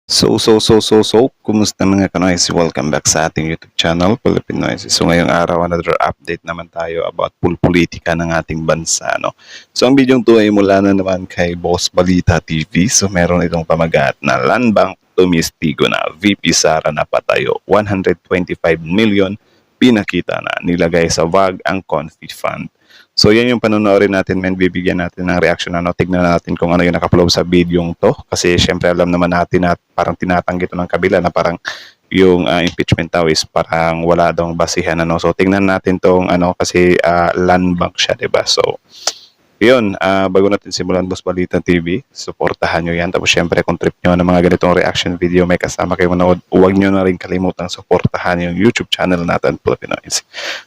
Kumusta mga kanoys? Welcome back sa ating YouTube channel, Philippine Noises. So ngayong araw, another update naman tayo about politika ng ating bansa. No? So ang video to ay mula na naman kay Boss Balita TV. So meron itong pamagat na Land Bank tumistigo na, VP Sara na patayo, 125 million pinakita na, nilagay sa WAG ang Confi Fund. So yan yung panonoorin natin, men. Bibigyan natin ng reaction. Tignan natin kung ano yung nakapulog sa video to. Kasi syempre alam naman natin na parang tinatanggi ito ng kabila na parang yung impeachment daw is parang wala daw basihan. So tingnan natin tong kasi land bank siya, diba? So yun, bago natin simulan Boss Balita TV, supportahan nyo yan. Tapos syempre kung trip nyo ng mga ganitong reaction video, may kasama kayo manood, huwag nyo na rin kalimutang supportahan yung YouTube channel natin, Philippine Noises.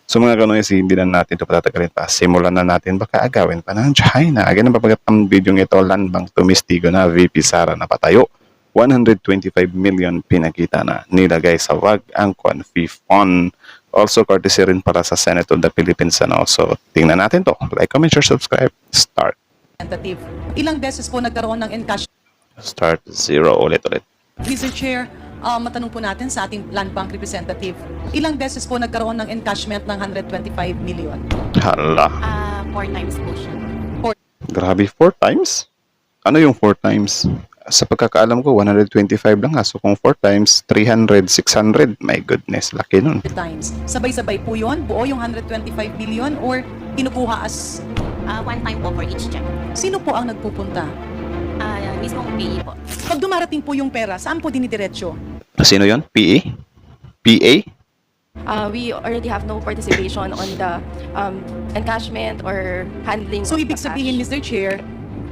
So mga kanoys, hindi na natin ito patatagalin pa. Simulan na natin, baka agawin pa ng China. Again, napapagat ang video ito, Land Bank tumistigo na, VP Sara na patayo, 125 million pinakita na, nilagay sa WAG ang Confi Fund. Also, courtesy rin para sa Senate of the Philippines. So, tingnan natin to. Like, comment, share, subscribe. Start. Ilang beses po nagkaroon ng encash? Start 0 ulit. Mr. Chair, matanong po natin sa ating Land Bank representative, ilang beses po nagkaroon ng encashment ng 125 million? Hala. 4 times po siya. Grabe, 4 times? Ano yung 4 times? Sa pagkakaalam ko, 125 lang ha. So, kung 4 times, 300, 600. My goodness, laki nun. Times. Sabay-sabay po yun? Buo yung 125 million or kinukuha as... 1 time po for each check. Sino po ang nagpupunta? Mismong PE po. Pag dumarating po yung pera, saan po dinidiretso? Sino yon? PA? PA? We already have no participation on the encashment or handling. So, of ibig the sabihin, cash. Mr. Chair,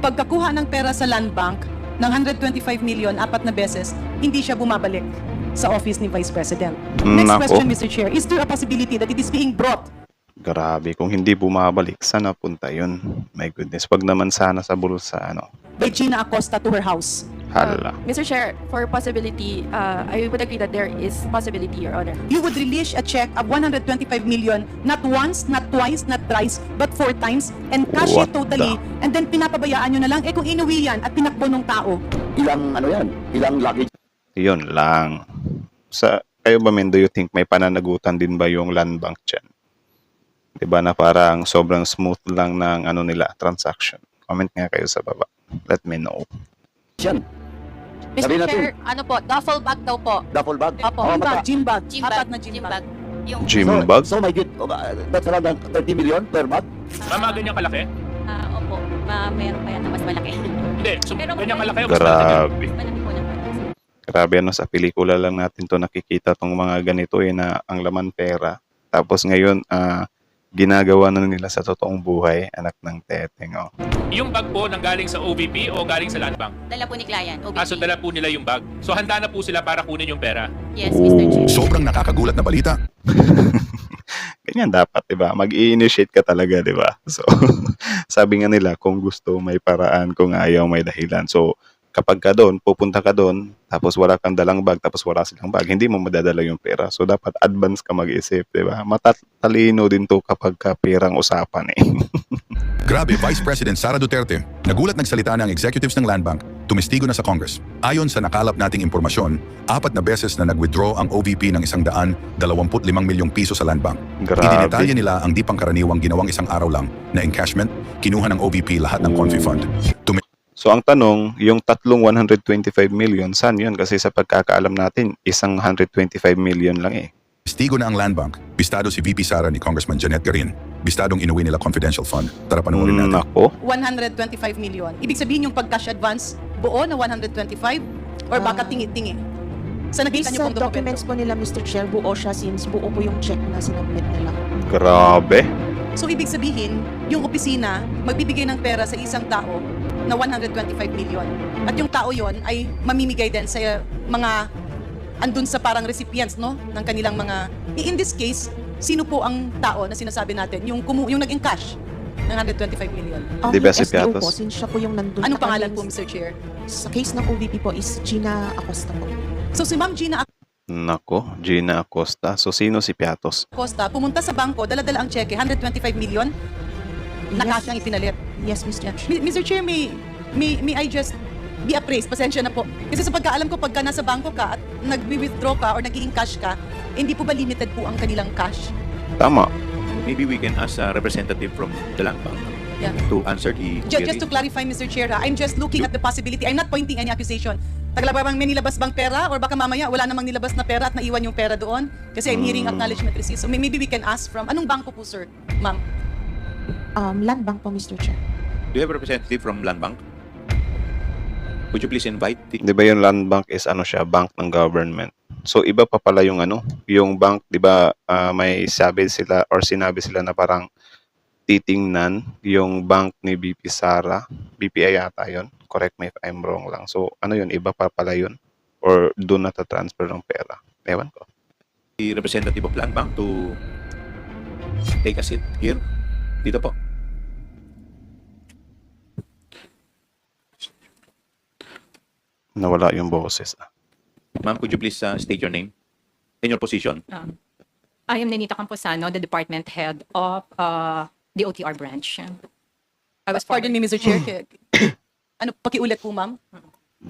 pagkakuha ng pera sa Land Bank ng 125 million, 4 na beses, hindi siya bumabalik sa office ni Vice President. Next Nako. question, Mr. Chair. Is there a possibility that it is being brought? Grabe, kung hindi bumabalik, saan napunta yun? My goodness, wag naman sana sa bulsa, By Gina Acosta to her house? Hala. Mr. Chair, for possibility, I would agree that there is possibility, Your Honor. You would release a check of 125 million, not once, not twice, not thrice, but 4 times, and cash What it totally, and then pinapabayaan nyo na lang, kung inuwi yan at tinakbo ng tao. Ilang yan? Ilang luggage Yun lang. Kayo ba, men, do you think may pananagutan din ba yung land bank dyan? Diba na parang sobrang smooth lang ng nila, transaction? Comment nga kayo sa baba. Let me know. yan? Mr. Sabihin natin. Chair, ano po, duffel bag daw po. Duffel bag? Opo. Oh, Gym bag, Gym apat bag. na gym bag. Yung, Gym so, bag? So, that's around 30 million per bag? Mama, ganyan kalaki? opo, meron pa yan na mas malaki. Hindi, so, Pero ganyan malaki. kalaki o mas malaki? Grabe. Malaki po naman. Grabe, sa pelikula lang natin to nakikita tong mga ganito na ang laman pera. Tapos ngayon, ginagawa na nila sa totoong buhay, anak ng teteng. Oh. Yung bag po nang galing sa OVP o galing sa land bank? Dala po ni client, OBP. So dala po nila yung bag. So handa na po sila para kunin yung pera. Yes, Mr. Chair. Sobrang nakakagulat na balita. Ganyan dapat, 'di ba? Mag-i-initiate ka talaga, 'di ba? So, sabi nga nila, kung gusto may paraan, kung ayaw may dahilan. So, kapag ka doon, pupunta ka doon, tapos wala kang dalang bag, tapos wala silang bag, hindi mo madadala yung pera. So, dapat advance ka mag-isip, 'di ba? Matatalino din 'to kapag ka perang usapan eh. Grabe, Vice President Sara Duterte, nagulat nagsalita ng executives ng Land Bank, tumistigo na sa Congress. Ayon sa nakalap nating impormasyon, 4 na beses na nag-withdraw ang OVP ng 125 milyong piso sa Land Bank. Grabe. Idinetalya nila ang di pangkaraniwang ginawang isang araw lang na encashment, kinuha ng OVP lahat ng Confi Fund. So, ang tanong, yung tatlong 125 million, saan yun? Kasi sa pagkakaalam natin, isang 125 million lang eh. Tumistigo na ang Land Bank, bistado si VP Sara ni Congressman Janet Garin, bistadong inuwi nila confidential fund. Tara panoorin natin. Nako. 125 million. Ibig sabihin yung pag-cash advance, buo na 125 or baka tingi-tingi? Sa nakita niyo Sa pong documents dokumento. po nila, Mr. Chair, buo siya since buo po yung check na sinubmit nila. Grabe. So ibig sabihin, yung opisina magbibigay ng pera sa isang tao na 125 million. At yung tao yon ay mamimigay din sa mga andun sa parang recipients, no, ng kanilang mga, in this case, sino po ang tao na sinasabi natin, yung nag-encash ng 125 million? Di ba Yung si SDO Piatos? po, since siya po yung nandun. Anong pangalan po, against- Mr. Chair? Sa case ng OVP po is Gina Acosta po. So si Ma'am Gina Nako, Gina Acosta. So, sino si Piatos? Acosta pumunta sa bangko, dala-dala ang cheque, 125 million, na Yes. cash ang ipinalit. Yes, Mr. Chair. Mr. Chair, may I just be appraised. Pasensya na po. Kasi sa pagkaalam ko, pagka nasa bangko ka at nag-withdraw ka or nag-i-encash ka, hindi po ba limited po ang kanilang cash? Tama. Maybe we can ask a representative from the land bank Yeah. to answer the Just to clarify, Mr. Chair, I'm just looking at the possibility. I'm not pointing any accusation. Tagalabang may nilabas bang pera or baka mamaya wala namang nilabas na pera at naiwan yung pera doon? Kasi I'm hearing acknowledgement receipt. So maybe we can ask from, anong bangko po, sir? Ma'am. Land Bank po, Mr. Chair. Do you have a representative from land bank? Would you please invite the Di ba yung land bank is ano siya, bank ng government. So iba pa pala yung ano, yung bank, di ba may sabi sila or sinabi sila na parang titingnan yung bank ni BP Sara, BPI yata yun. Correct me if I'm wrong lang. So ano yun, iba pa pala yun? Or doon nata-transfer ng pera? Ewan ko. representative of land bank to take a seat here? Dito po. Nawala yung boses. Ma'am, could you please state your name and your position? I am Nenita Camposano, the department head of the OTR branch. I was Pardon me, Mr. Chair. Ano, pakiulit po, ma'am?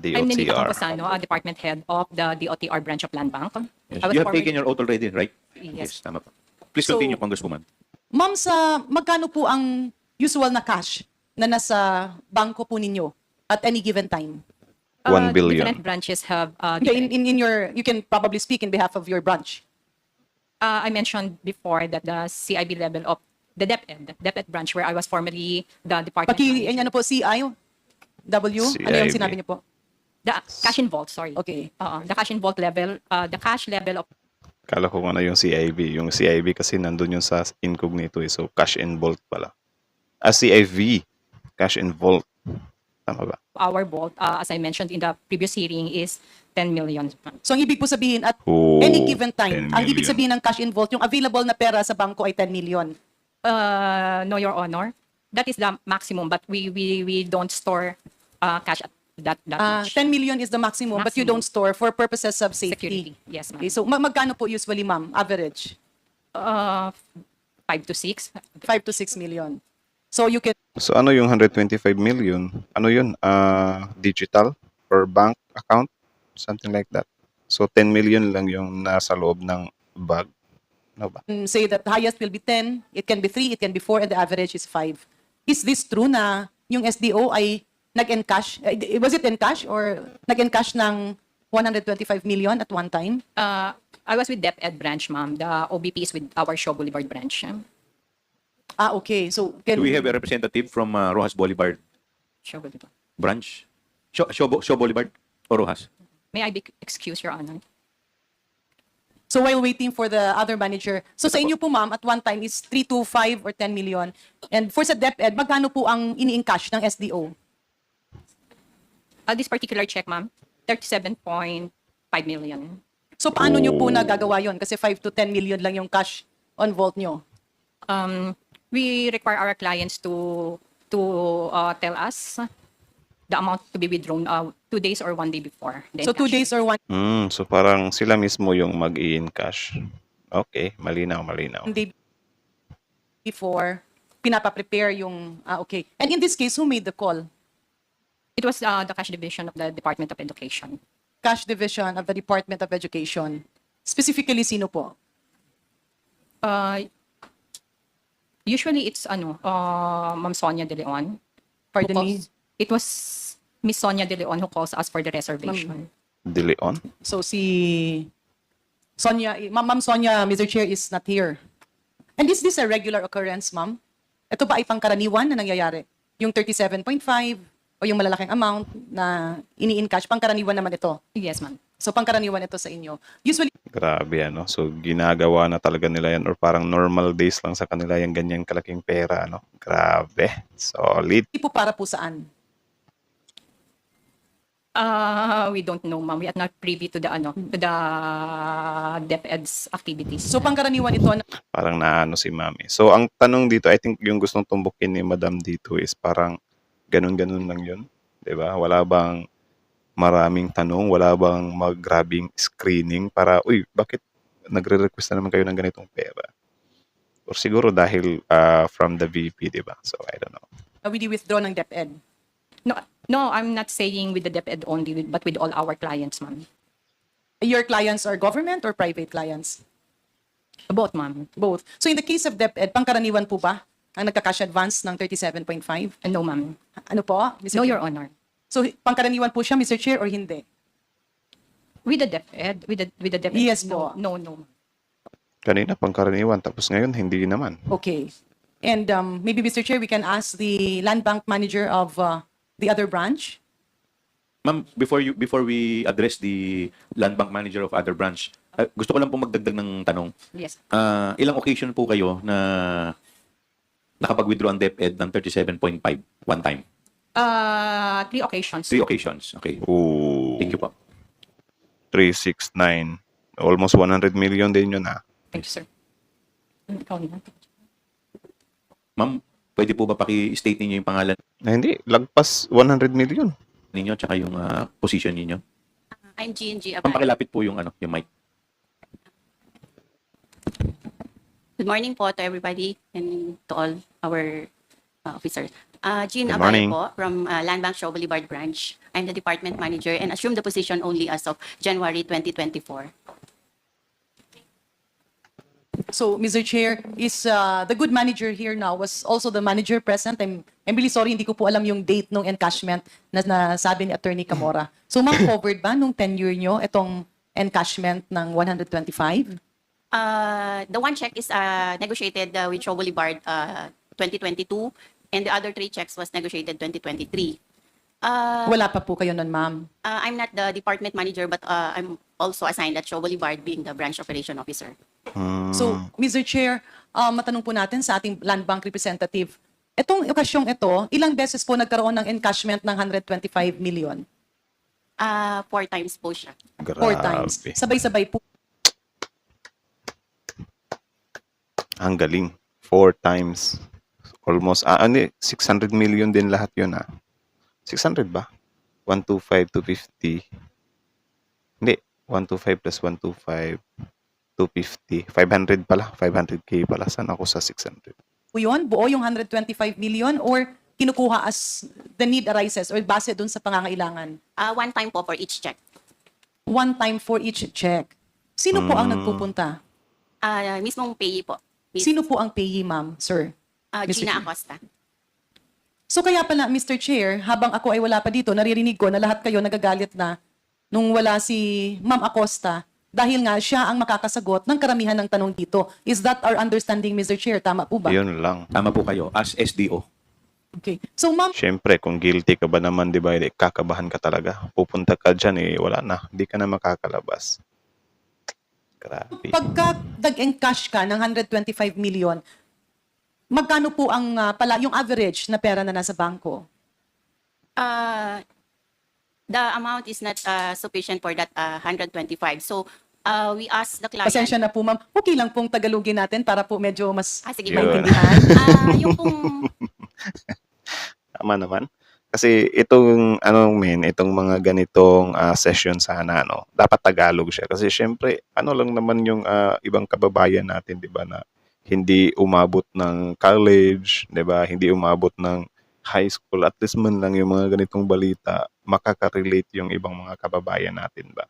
I'm Nenita DOTR. Camposano, department head of the DOTR branch of Land Bank. Yes. I was You have formerly- taken your oath already, right? Yes. Tama po. Please So- continue, Congresswoman. Ma'am, sa magkano po ang usual na cash na nasa bangko po ninyo at any given time? 1 billion. Different branches have Okay, in your, you can probably speak in behalf of your branch. I mentioned before that the CIB level of the DepEd branch where I was formerly the department manager. Ano po, CI? W? Ano yung CIB. sinabi niyo po? The cash in vault, sorry. Okay. The cash in vault level, the cash level of Kala ko ano yung CIB. Yung CIB kasi nandun yung sa incognito eh. So cash in vault pala. CIV. Cash in vault. Tama ba? our vault, as I mentioned in the previous hearing, is 10 million. So ang ibig po sabihin at Oh, any given time, 10 ang ibig million. sabihin ng cash in vault, yung available na pera sa bangko ay 10 million. No, Your Honor. That is the maximum, but we don't store cash at that much. 10 million is the maximum, but you Maximum. don't store for purposes of safety. Security. Yes, ma'am. Okay, so magkano po usually, ma'am, average? 5 to 6. 5 to 6 million. So you can, So ano yung 125 million? Ano yun? Digital or bank account? Something like that. So 10 million lang yung nasa loob ng bag. Ano ba? say that the highest will be 10, it can be 3, it can be 4, and the average is 5. Is this true na yung SDO ay nag-encash? Was it encash or nag-encash ng 125 million at one time? I was with DepEd branch, ma'am. The OBP is with our Shaw Boulevard branch. Okay. So can Do we have a representative from Rojas Boulevard Shaw Boulevard. branch? Shaw Boulevard or Rojas? May I be excused, Your Honor? So while waiting for the other manager, so sa inyo po ma'am, at one time is 3 to 5 or 10 million. And for sa DepEd, magkano po ang ini-encash ng SDO? This particular check, ma'am, 37.5 million. So paano nyo po nagagawa yon? Kasi 5 to 10 million lang yung cash on vault nyo. We require our clients to tell us the amount to be withdrawn 2 days or 1 day before. the So 2 encash. days or 1 So parang sila mismo yung mag-i-encash. Okay, malinaw. day before, pinapa-prepare yung, okay. And in this case, who made the call? It was the cash division of the Department of Education. Cash Division of the Department of Education. Specifically, sino po? Usually it's Ma'am Sonia De Leon. Pardon who me? calls- It was Miss Sonia De Leon who calls us for the reservation. De Leon? So si Sonia, Ma'am Sonia, Mr. Chair, is not here. And is this a regular occurrence, ma'am? Ito ba ay pangkaraniwan na nangyayari? Yung 37.5 o yung malalaking amount na ini-encash, pangkaraniwan naman ito. Yes, ma'am. So pangkaraniwan ito sa inyo. Usually, Grabe ano. So ginagawa na talaga nila yan or parang normal days lang sa kanila yung ganyang kalaking pera. No? Grabe. Solid. po para po saan? We don't know, ma'am. We are not privy to the to the DepEd's activities. So pangkaraniwan ito na Parang naano si Mami. So ang tanong dito, I think yung gustong tumbukin ni Madam dito is parang ganun-ganun lang yun. 'Di ba? Wala bang maraming tanong? Wala bang mag-grabbing screening para, uy, bakit nagre-request na naman kayo ng ganitong pera? Or siguro dahil from the VP, 'di ba? So I don't know. really withdraw ng DepEd. No, No, I'm not saying with the DepEd only, but with all our clients, ma'am. Your clients are government or private clients? Both, ma'am. Both. So in the case of DepEd, pangkaraniwan po ba ang nagka-cash advance ng 37.5? No, ma'am. Ano po, Mr. No, Chair? Your Honor. So pangkaraniwan po siya, Mr. Chair, or hindi? With the DepEd, with the DepEd. Yes no, po. no, no. Kanina pangkaraniwan, tapos ngayon hindi naman. Okay. And maybe, Mr. Chair, we can ask the land bank manager of the other branch. Ma'am, before we address the land bank manager of other branch, gusto ko lang po magdagdag ng tanong. Yes. Ilang occasion po kayo na nakapag-withdraw ang DepEd ng 37.5 one time? 3 occasions. 3 occasions. Okay. Ooh, Thank you po. 369. Almost 100 million din yun Thank you, sir. Ikaw na. Ma'am, pwede po ba paki-state ninyo yung pangalan Hindi, lagpas 100 million. ninyo tsaka yung position ninyo? I'm G&G Ma'am, Abad. pakilapit po yung yung mic. Good morning po to everybody and to all our officers. Jean Good Abad morning. po from Land Bank Shaw Boulevard Branch. I'm the department manager and assumed the position only as of January 2024. So, Mr. Chair, is the good manager here now was also the manager present? I'm really sorry, hindi ko po alam yung date ng encashment na nasabi ni Attorney Camora. So, ma'am, covered ba nung tenure nyo itong encashment ng 125? The one check is negotiated with Shaw Boulevard 2022 and the other 3 checks was negotiated 2023. Wala pa po kayo nun, ma'am. I'm not the department manager but I'm also assigned at Shaw Boulevard being the branch operation officer. So, Mr. Chair, matanong po natin sa ating land bank representative, itong okasyong ito, ilang beses po nagkaroon ng encashment ng 125 million? 4 times po siya. 4 Grabe. times. Sabay-sabay po. Ang galing. 4 times. Almost, 600 million din lahat yun 600 ba? 125, 250. Hindi. 125 plus 125, 250. 500 pala. 500K pala. Saan ako sa 600? Po yun? Buo yung 125 million or kinukuha as the need arises or base dun sa pangangailangan? One time po for each check. One time for each check. Sino po ang nagpupunta? Mismong payee po. Sino po ang payee, ma'am, sir? Mr. Gina Chair. Acosta. So kaya pala, Mr. Chair, habang ako ay wala pa dito, naririnig ko na lahat kayo nagagalit na nung wala si Ma'am Acosta dahil nga siya ang makakasagot ng karamihan ng tanong dito. Is that our understanding, Mr. Chair? Tama po ba? Yun lang. Tama po kayo, as SDO. Okay. So, ma'am, Siyempre, kung guilty ka ba naman, di ba, kakabahan ka talaga. Pupunta ka dyan, wala na. Hindi ka na makakalabas. Grabe. pagka nag-encash ka ng 125 million, magkano po ang yung average na pera na nasa bangko? The amount is not sufficient for that 125. So, we asked the client. Pasensya na po, ma'am. Okay lang pong Tagalogin natin para po medyo mas Sige, Yun. maintindihan. yung pong Tama naman. Kasi itong itong mga ganitong session sana dapat Tagalog siya kasi syempre lang naman yung ibang kababayan natin, 'di ba, na hindi umabot ng college, 'di ba? Hindi umabot ng high school. At least man lang yung mga ganitong balita makaka-relate yung ibang mga kababayan natin ba.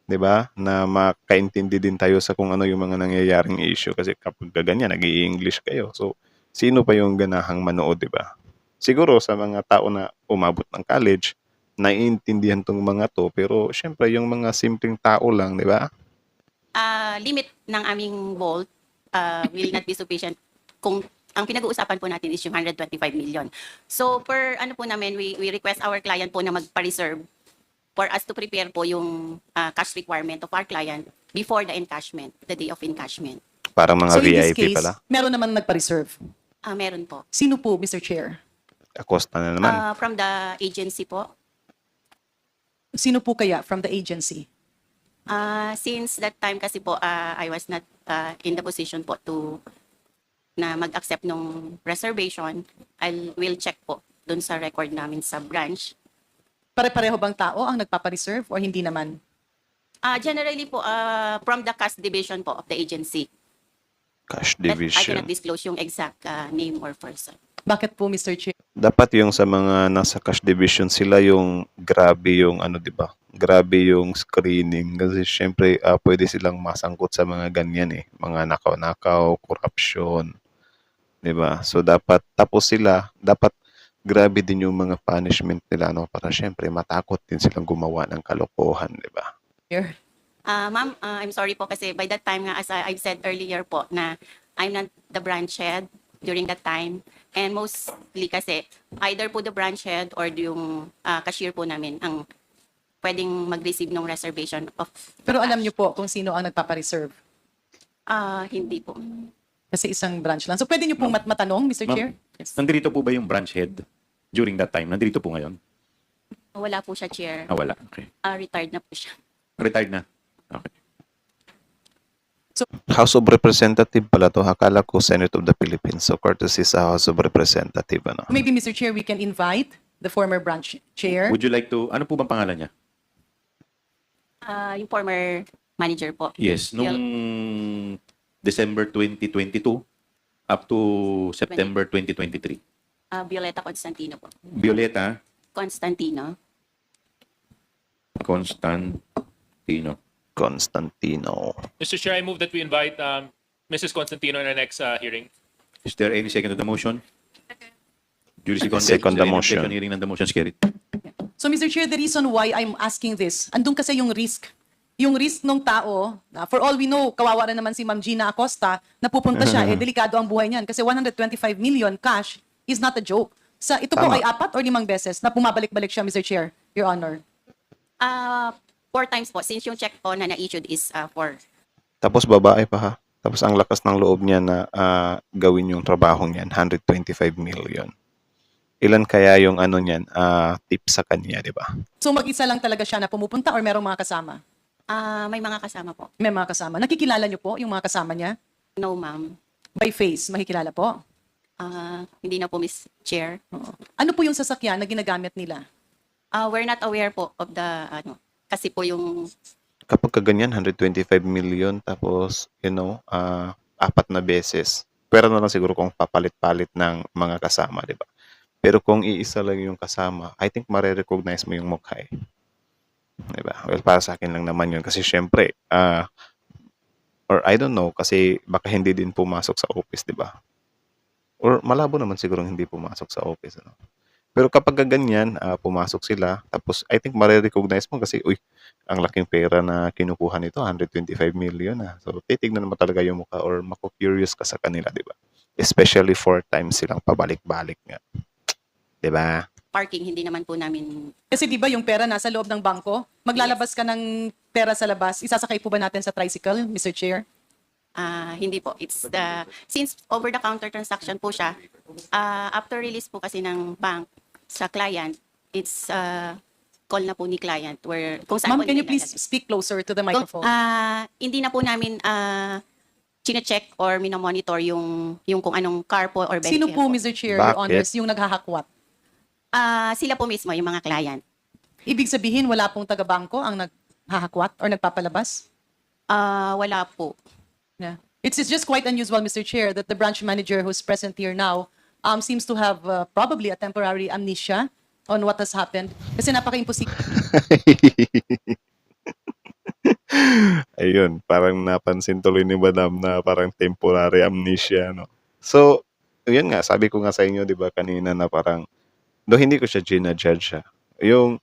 'Di ba? Na makaintindi din tayo sa kung ano yung mga nangyayaring issue kasi kapag ganyan nag-i-English kayo. So sino pa yung ganahang manood, 'di ba? Siguro sa mga tao na umabot ng college, naiintindihan tong mga to, pero syempre yung mga simpleng tao lang, di ba? limit ng aming vault will not be sufficient kung ang pinag-uusapan po natin is yung 125 million. So, per po namin, we request our client po na magpa-reserve for us to prepare po yung cash requirement of our client before the encashment, the day of encashment. Parang mga So in this VIP case, pala. meron naman nagpa-reserve. Meron po. Sino po, Mr. Chair? Acosta na naman. From the agency po. Sino po kaya from the agency? Since that time kasi po, I was not in the position po na mag-accept ng reservation, will check po dun sa record namin sa branch. Pare-pareho bang tao ang nagpapa-reserve or hindi naman? Generally po, from the cash division po of the agency. Cash That I division. cannot disclose yung exact name or person. Bakit po, Mr. Chair? Dapat yung sa mga nasa cash division sila yung grabe yung ano, 'di ba? Grabe yung screening kasi syempre pwede silang masangkot sa mga ganyan eh, mga nakaw-nakaw, corruption, 'di ba? So dapat tapos sila, dapat grabe din yung mga punishment nila no para syempre matakot din silang gumawa ng kalokohan, 'di ba? Chair? Ma'am, I'm sorry po kasi by that time nga, as I've said earlier po, na I'm not the branch head during that time. And mostly kasi, either po the branch head or yung cashier po namin ang pwedeng mag-receive ng reservation of the Pero alam cash. niyo po kung sino ang nagpapareserve. Hindi po. Kasi isang branch lang. So pwede niyo pong matanong, Mr. Ma'am, Chair? Yes. Nandito po ba yung branch head during that time? Nandito po ngayon? Wala po siya, Chair. Ah, wala. Okay. Retired na po siya. Retired na? Okay. House of Representative pala to. Akala ko Senate of the Philippines. So courtesy sa House of Representative ano. Maybe, Mr. Chair, we can invite the former branch chair. Would you like to, ano po bang pangalan niya? Yung former manager po. Yes, nung December 2022 up to September 2023. Violeta Constantino po. Violeta Constantino. Constantino. Constantino. Mr. Chair, I move that we invite Mrs. Constantino in our next hearing. Is there any second to the motion? Duly seconded. Second Is there the any motion. objection? Hearing none, the motion is carried. So, Mr. Chair, the reason why I'm asking this, andun kasi yung risk. Yung risk ng tao, for all we know, kawawa na naman si Ma'am Gina Acosta, napupunta siya, delikado ang buhay niyan. Kasi 125 million cash is not a joke. Ito po Tama. ay 4 or 5 beses na pumabalik-balik siya, Mr. Chair, Your Honor. 4 times po, since yung check po na na-issued is 4. Tapos babae pa ha. Tapos ang lakas ng loob niya na gawin yung trabaho niyan, 125 million. Ilan kaya yung ano niyan, tip sa kanya, di ba? So, mag-isa lang talaga siya na pumupunta or merong mga kasama? May mga kasama po. May mga kasama. Nakikilala niyo po yung mga kasama niya? No, ma'am. By face, makikilala po? Hindi na po, Miss Chair. Oo. Ano po yung sasakyan na ginagamit nila? We're not aware po of the, kasi po yung, Kapag kaganyan, 125 million, tapos, 4 na beses. Pero na lang siguro kung papalit-palit ng mga kasama, di ba? Pero kung iisa lang yung kasama, I think mare-recognize mo yung mukha eh. Di ba? Well, para sa akin lang naman yun. Kasi syempre, or I don't know, kasi baka hindi din pumasok sa office, di ba? Or malabo naman siguro hindi pumasok sa office. Ano? Pero kapag ganyan, pumasok sila, tapos I think mare-recognize mo kasi, uy, ang laking pera na kinukuha nito, 125 million na. So, titignan mo talaga yung mukha or mako-curious ka sa kanila, di ba? Especially 4 times silang pabalik-balik nga. Di ba? parking, hindi naman po namin. Kasi di ba yung pera nasa loob ng bangko? Maglalabas ka ng pera sa labas. Isasakay po ba natin sa tricycle, Mr. Chair? Hindi po. It's since over-the-counter transaction po siya, after release po kasi ng bank sa client, it's call na po ni client where kung saan Ma'am, po can you nila please ilalagay. speak closer to the microphone? Hindi na po namin chine-check or minomonitor yung kung anong car po or Sino vehicle po, Mr. Chair, Bakit? Your Honors, yung naghahakwat? Sila po mismo, yung mga client. Ibig sabihin, wala pong taga-bangko ang naghahakwat or nagpapalabas? Wala po. Yeah. It's just quite unusual, Mr. Chair, that the branch manager who's present here now seems to have probably a temporary amnesia on what has happened. Kasi napaka-imposible. Ayun, parang napansin tuloy ni Madam na parang temporary amnesia, no? So, yun nga, sabi ko nga sa inyo, di ba, kanina na parang, do hindi ko siya gina-judge siya. Yung,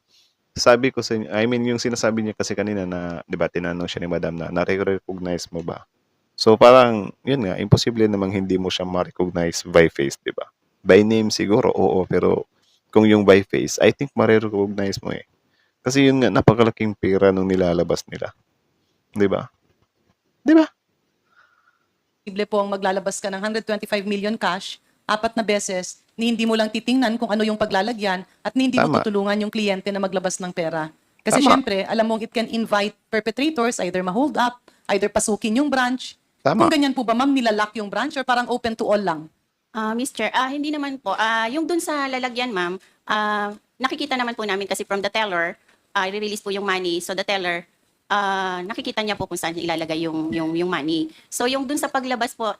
sabi ko sa inyo, I mean, yung sinasabi niya kasi kanina na, di ba, tinanong siya ni Madam na, na-recognize mo ba? So, parang, yun nga, imposible namang hindi mo siya ma-recognize by face, di ba? By name siguro, oo, pero kung yung by face, I think ma-recognize mo eh. Kasi yun nga, napakalaking pera nung nilalabas nila. Di ba? Di ba? Po ang maglalabas ka ng 125 million cash, 4 na beses, ni hindi mo lang titingnan kung ano yung paglalagyan at ni hindi mo Tama. tutulungan yung kliyente na maglabas ng pera. Kasi Tama. syempre, alam mong it can invite perpetrators, either ma-hold up, either pasukin yung branch. Tama. Kung ganyan po ba, ma'am, nilalock yung branch or parang open to all lang? Mr. Hindi naman po. Yung dun sa lalagyan, ma'am, nakikita naman po namin kasi from the teller, i-release po yung money. So the teller, nakikita niya po kung saan ilalagay yung money. So yung dun sa paglabas po,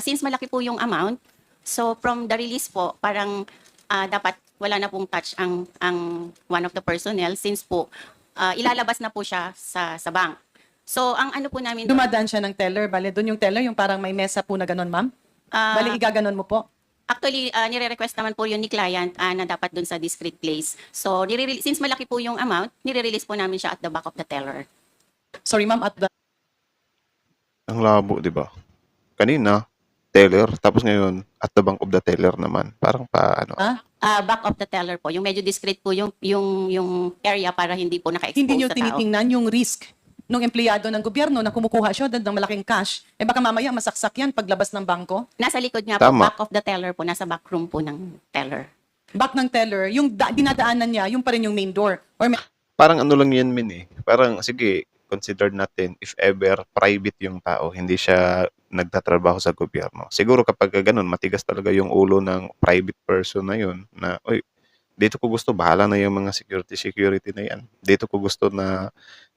since malaki po yung amount, So from the release po, parang dapat wala na pong touch ang one of the personnel since po ilalabas na po siya sa bank. So ang ano po namin doon, Dumadaan siya ng teller. Bale, doon yung teller, yung parang may mesa po na ganun, ma'am. ah, Bale, igaganon mo po. actually nire-request naman po yun ni client na dapat doon sa discrete place. So since malaki po yung amount, nire-release po namin siya at the back of the teller. Sorry, ma'am, at the Ang labo, di ba? Kanina, teller, tapos ngayon, at the bank of the teller naman. Parang ano. Back of the teller po, yung medyo discrete po yung area para hindi po naka-expose hindi nyo sa tao. tinitingnan yung risk ng empleyado ng gobyerno na kumukuha siya ng malaking cash. Eh baka mamaya masaksak yan paglabas ng bangko. Nasa likod nga Tama. po, back of the teller po, nasa back room po ng teller. Back ng teller, yung dinadaanan niya, yung pa rin yung main door. Or Parang ano lang yan, Min eh. Parang, sige, consider natin if ever private yung tao, hindi siya nagtatrabaho sa gobyerno. Siguro kapag ganun, matigas talaga yung ulo ng private person na yun na, oy, dito ko gusto, bahala na yung mga security na yan. Dito ko gusto na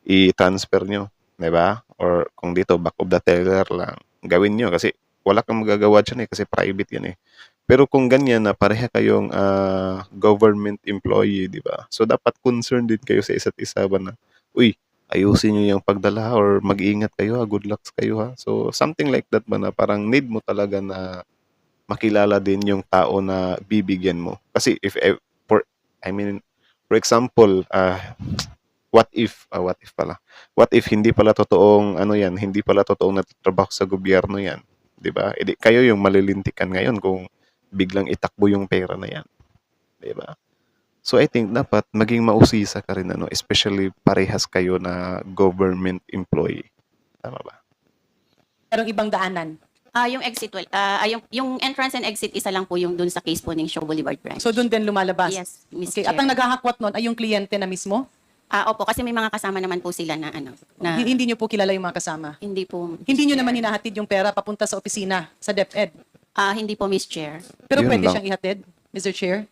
i-transfer nyo, di ba? Or kung dito, back of the teller lang, gawin nyo kasi wala kang magagawa dyan eh, kasi private yan eh. Pero kung ganyan na pareha kayong government employee, di ba? So dapat concerned din kayo sa isa't isa ba na, uy, ayusin nyo yung pagdala or mag-iingat kayo ha, good luck kayo ha. So something like that ba na parang need mo talaga na makilala din yung tao na bibigyan mo. Kasi for example, what if hindi pala totoong hindi pala totoong nagtatrabaho sa gobyerno yan, 'di ba? Edi kayo yung malilintikan ngayon kung biglang itakbo yung pera na yan, 'di ba? So I think dapat maging mausisa ka rin especially parehas kayo na government employee. Tama ba? merong ibang daanan. Yung exit, yung entrance and exit, isa lang po yung dun sa case po ng Shaw Boulevard branch. So doon din lumalabas. Yes, Ms. Okay. Chair. At ang naghahakwat nun ay yung kliyente na mismo? Opo, kasi may mga kasama naman po sila na Hindi nyo po kilala yung mga kasama? hindi po. Hindi nyo Chair. naman hinahatid yung pera papunta sa opisina, sa DepEd. Hindi po, Miss Chair. Pero Yun pwede lang. siyang ihatid, Mr. Chair?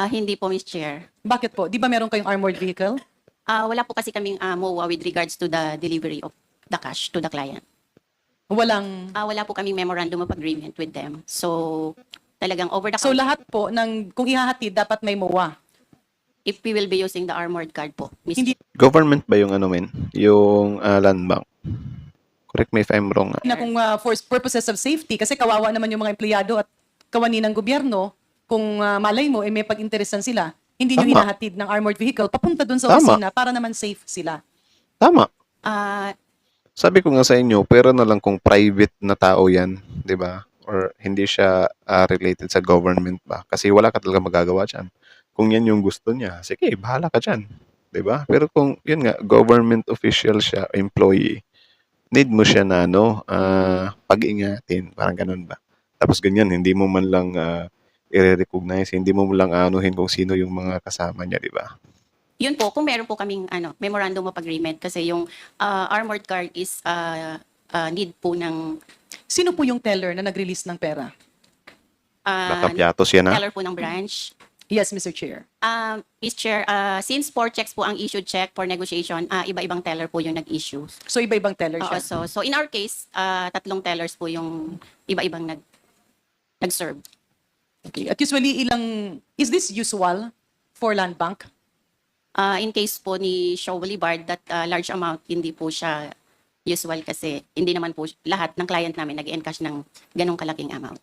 Hindi po, Miss Chair. Bakit po? Di ba meron kayong armored vehicle? Wala po kasi kaming MOA with regards to the delivery of the cash to the client. Walang... Wala po kaming memorandum of agreement with them. So, talagang over the So counter, lahat po, kung ihahatid, dapat may MOA. if we will be using the armored card po, Miss Hindi Government ba yung yung land bank? Correct me if I'm wrong. na kung for purposes of safety, kasi kawawa naman yung mga empleyado at kawani ng gobyerno, kung malay mo, may pag-interesan sila, hindi nyo Tama. hinahatid ng armored vehicle papunta dun sa Tama. opisina para naman safe sila. Tama. Ah, Sabi ko nga sa inyo, pero na lang kung private na tao yan, di ba? Or hindi siya related sa government ba? Kasi wala ka talaga magagawa dyan. Kung yan yung gusto niya, sige, bahala ka dyan. Di ba? Pero kung, yun nga, government official siya, employee, need mo siya na, pag-ingatin. Parang ganun ba? Tapos ganyan, hindi mo man lang i-recognize, hindi mo lang anuhin kung sino yung mga kasama niya, di ba? yun po, kung meron po kaming memorandum of agreement kasi yung armored card is need po ng Sino po yung teller na nag-release ng pera? Baka piatos yan, ha? teller po ng branch. Yes, Mr. Chair. Mr. Chair, since 4 checks po ang issued check for negotiation, iba-ibang teller po yung nag-issue. So iba-ibang teller Oo, siya. so in our case, 3 tellers po yung iba-ibang nag-serve. Okay. At usually, is this usual for land bank? In case po ni Shaw Boulevard, that large amount, hindi po siya usual kasi hindi naman po lahat ng client namin nag-encash ng ganong kalaking amount.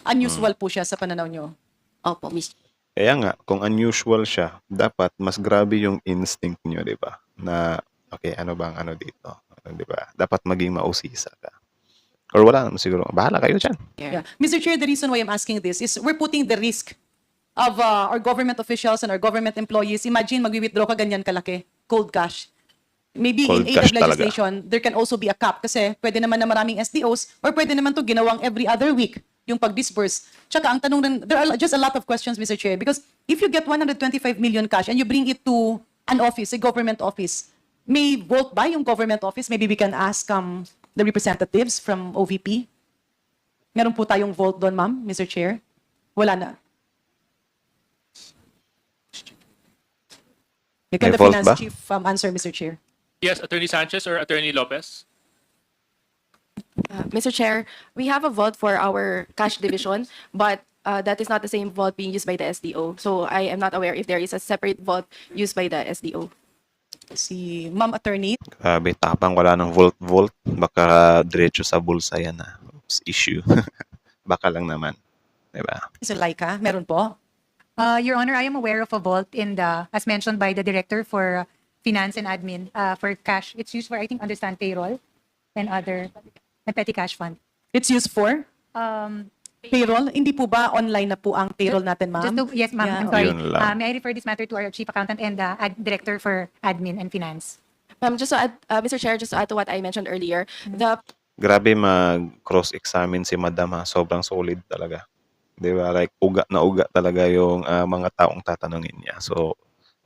Unusual po siya sa pananaw nyo? Opo, Miss. Kaya nga, kung unusual siya, dapat mas grabe yung instinct nyo, di ba? Na, okay, ano bang dito? Di ba? Dapat maging mausisa ka. Or wala naman siguro. Bahala kayo dyan. Yeah. Mr. Chair, the reason why I'm asking this is we're putting the risk of our government officials and our government employees. Imagine, mag-withdraw ka ganyan kalaki, cold cash. Maybe Cold in aid cash of talaga. legislation, there can also be a cap kasi pwede naman na maraming SDOs or pwede naman to ginawang every other week yung pag-disburse. Tsaka ang tanong rin, there are just a lot of questions, Mr. Chair, because if you get 125 million cash and you bring it to an office, a government office, may vote by yung government office? Maybe we can ask the representatives from OVP. Meron po tayong vote doon, ma'am, Mr. Chair? Wala na. Can May the vote Finance ba? Chief answer, Mr. Chair? Yes, Attorney Sanchez or Attorney Lopez? Mr. Chair, we have a vault for our cash division, but that is not the same vault being used by the SDO. So I am not aware if there is a separate vault used by the SDO. Si Ma'am Attorney. Grabe, tapang wala ng volt-volt. Baka diretso sa bulsa yan na. Issue. Baka lang naman. Diba? Si Laika, meron po. Your Honor, I am aware of a vault in the, as mentioned by the Director for Finance and Admin, for cash. It's used for, I think, understand payroll and other, and petty cash fund. It's used for Um, payroll. Hindi po ba online na po ang payroll natin, ma'am? just to, yes, ma'am, Yeah, I'm sorry. Yun lang. May I refer this matter to our Chief Accountant and Director for Admin and Finance? Just to add, Mr. Chair, just to add to what I mentioned earlier, the Grabe mag-cross-examine si Madam ha. Sobrang solid talaga. Di ba? Like, uga na uga talaga yung mga taong tatanungin niya. So,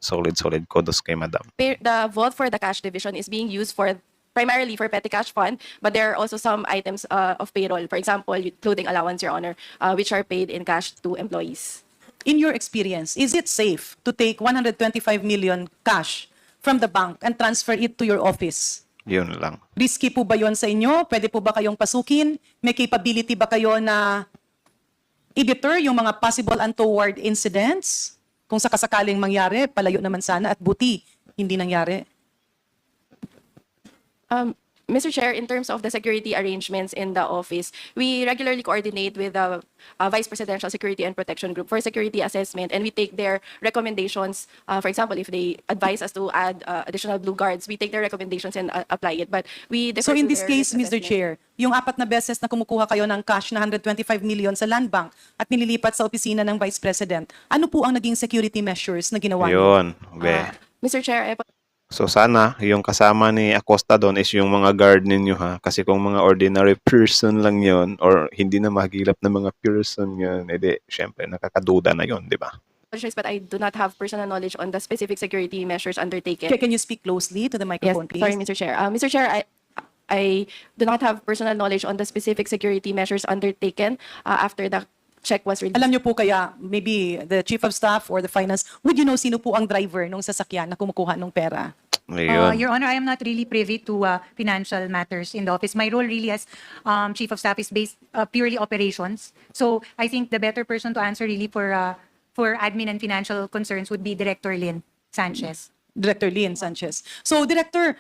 solid. Kudos kay Madam. the vault for the cash division is being used for primarily for petty cash fund, but there are also some items of payroll, for example, clothing allowance, Your Honor, which are paid in cash to employees. In your experience, is it safe to take 125 million cash from the bank and transfer it to your office? Yun lang. Risky po ba yon sa inyo? Pwede po ba kayong pasukin? May capability ba kayo na i-deter yung mga possible untoward incidents? Kung sakasakaling mangyari, palayo naman sana at buti hindi nangyari. Mr. Chair, in terms of the security arrangements in the office, we regularly coordinate with the Vice Presidential Security and Protection Group for security assessment, and we take their recommendations. For example, if they advise us to add additional blue guards, we take their recommendations and apply it. But we So defer in to this their case, risk Mr. assessment. Chair, yung 4 na beses na kumukuha kayo ng cash na 125 million sa Land Bank at nililipat sa opisina ng Vice President, ano po ang naging security measures na ginawa niyo? Yun. Be. Mr. Chair, So sana yung kasama ni Acosta doon is yung mga guard ninyo ha. Kasi kung mga ordinary person lang yon or hindi na mahagilap na mga person yun, edi syempre nakakaduda na yon, di ba? apologize, but I do not have personal knowledge on the specific security measures undertaken. Can you speak closely to the Yes, microphone, please? sorry, Mr. Chair. Mr. Chair, I do not have personal knowledge on the specific security measures undertaken after the check was released. Alam niyo po kaya, maybe the Chief of Staff or the Finance, would you know sino po ang driver nung sasakyan na kumukuha ng pera? Ayun. Your Honor, I am not really privy to financial matters in the office. My role really as Chief of Staff is based purely operations. So I think the better person to answer really for admin and financial concerns would be Director Lynn Sanchez. Director Lynn Sanchez. So, Director,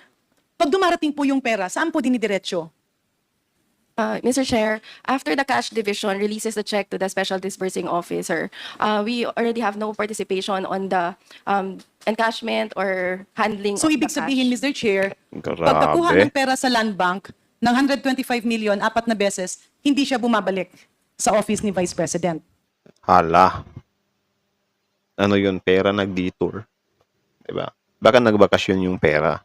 pag dumarating po yung pera, saan po dinidiretso? Mr. Chair, after the cash division releases the check to the special disbursing officer, we already have no participation on the encashment or handling So, of the ibig sabihin, cash. Mr. Chair, Grabe. pagkakuha ng pera sa Land Bank ng 125 million, 4 na beses, hindi siya bumabalik sa office ni Vice President. Hala. Ano yun, pera nag-detour. Diba? Baka nagbakasyon yung pera.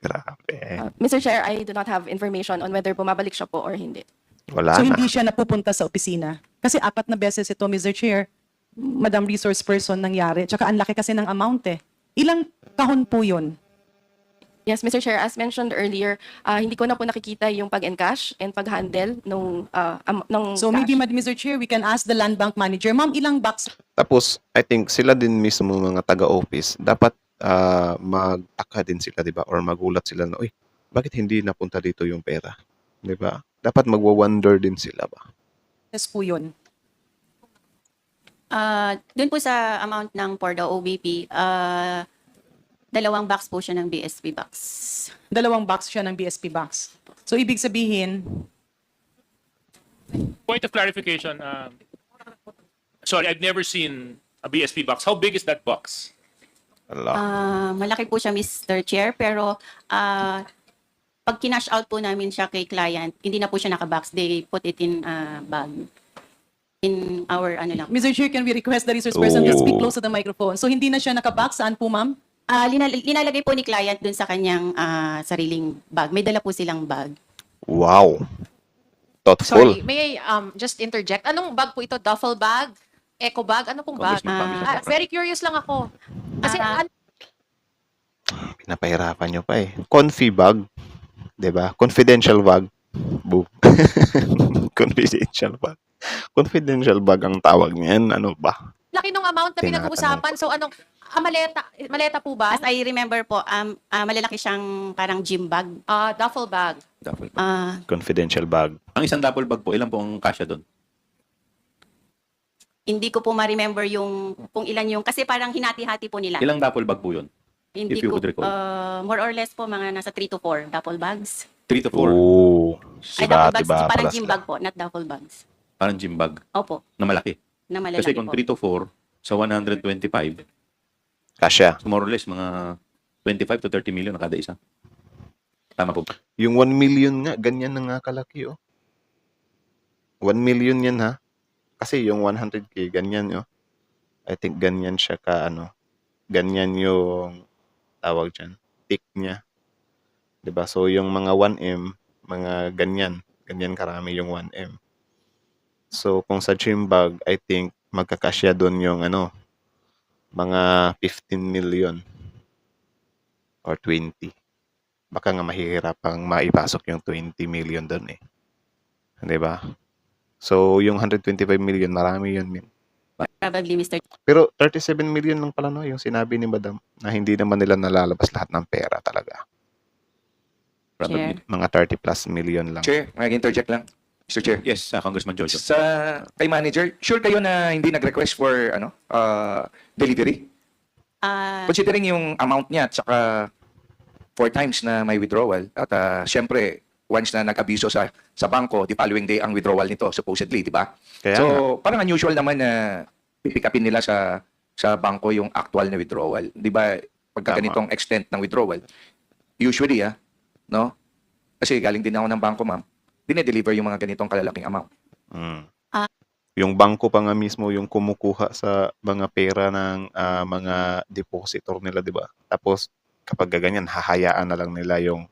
Grabe. Mr. Chair, I do not have information on whether bumabalik siya po or hindi. Wala So, na. hindi siya napupunta sa opisina. Kasi 4 na beses ito, Mr. Chair, Madam Resource Person nangyari. Tsaka ang laki kasi ng amount eh. Ilang kahon po yun? Yes, Mr. Chair, as mentioned earlier, hindi ko na po nakikita yung pag-encash and pag-handle nung So, maybe, Mr. Chair, we can ask the Land Bank Manager, Ma'am, ilang box? Tapos, I think sila din mismo mga taga-office, dapat magtaka din sila, di ba? Or magulat sila na, uy, bakit hindi napunta dito yung pera? Di ba? Dapat magwa-wonder din sila ba? Yes po yun. Doon po sa amount ng for the OBP, 2 box po siya ng BSP box. 2 box siya ng BSP box. So, ibig sabihin, Point of clarification. Sorry, I've never seen a BSP box. How big is that box? Ala. Malaki po siya, Mr. Chair, pero pag kinash out po namin siya kay client, hindi na po siya nakabox. They put it in bag. In our, ano lang. Mr. Chair, can we request the resource person to speak Oh. close to the microphone? So, hindi na siya nakabox. Saan po, ma'am? Linalagay po ni client dun sa kanyang sariling bag. May dala po silang bag. Wow. Thoughtful. Sorry, may I just interject? Anong bag po ito? Duffel bag? Eco bag? Ano pong bag? Congressman Pamela. Very curious lang ako. Kasi Ah. Pinapahirapan nyo pa eh. Confi bag. Di ba? Confidential bag. Boo. Confidential bag. Confidential bag ang tawag niyan. Ano ba? laki ng amount na Tinatanong pinag-uusapan. So anong, Maleta po ba? As I remember po, malalaki siyang parang gym bag. Duffel bag. Duffel bag. Confidential bag. Ang isang duffel bag po, ilan po ang kasya doon? Hindi ko po ma-remember yung kung ilan yung, kasi parang hinati-hati po nila. Ilang duffel bag po yun? Hindi if you ko, would recall. more or less po, mga nasa 3 to 4 duffel bags. 3 to 4. Oo. Ay, duffel bags, Iba parang pala gym sila. bag po, not duffel bags. Parang gym bag Opo, na malaki. na malalaki Kasi kung po. 3 to 4 sa 125, Kasya. more or less mga 25 to 30 million na kada isa. Tama po. Yung 1 million nga, ganyan na nga kalaki, oh. 1 million yan, ha? Kasi yung 100K, ganyan, oh. I think ganyan siya ganyan yung tawag dyan, peak niya. 'Di ba? So, yung mga 1M, mga ganyan karami yung 1M. So, kung sa gym bag, I think magkakasya doon yung mga 15 million or 20. Baka nga mahihirapang maipasok yung 20 million doon eh. 'Di ba? So, yung 125 million, marami yun, min. Probably, Mr. Pero 37 million lang pala yung sinabi ni Madam na hindi naman nila nalalabas lahat ng pera talaga. Chair. Mga 30 plus million lang. Chair, mag-interject lang. Mr. Chair. Yes, Congressman Jojo. Sa kay manager, sure kayo na hindi nag-request for delivery? Considering yung amount niya at saka 4 times na may withdrawal at syempre once na nag-abiso sa bangko, the following day ang withdrawal nito supposedly, di ba? Kaya So, nga. parang unusual naman na pipick upin nila sa bangko yung actual na withdrawal. Di ba? Pagka Tama. ganitong extent ng withdrawal, usually, no? Kasi galing din ako ng bangko, ma'am. Dine-deliver yung mga ganitong kalalaking amount. Mm. Ah. Yung bangko pa nga mismo yung kumukuha sa mga pera ng mga depositor nila, di ba? Tapos kapag ganyan, hahayaan na lang nila yung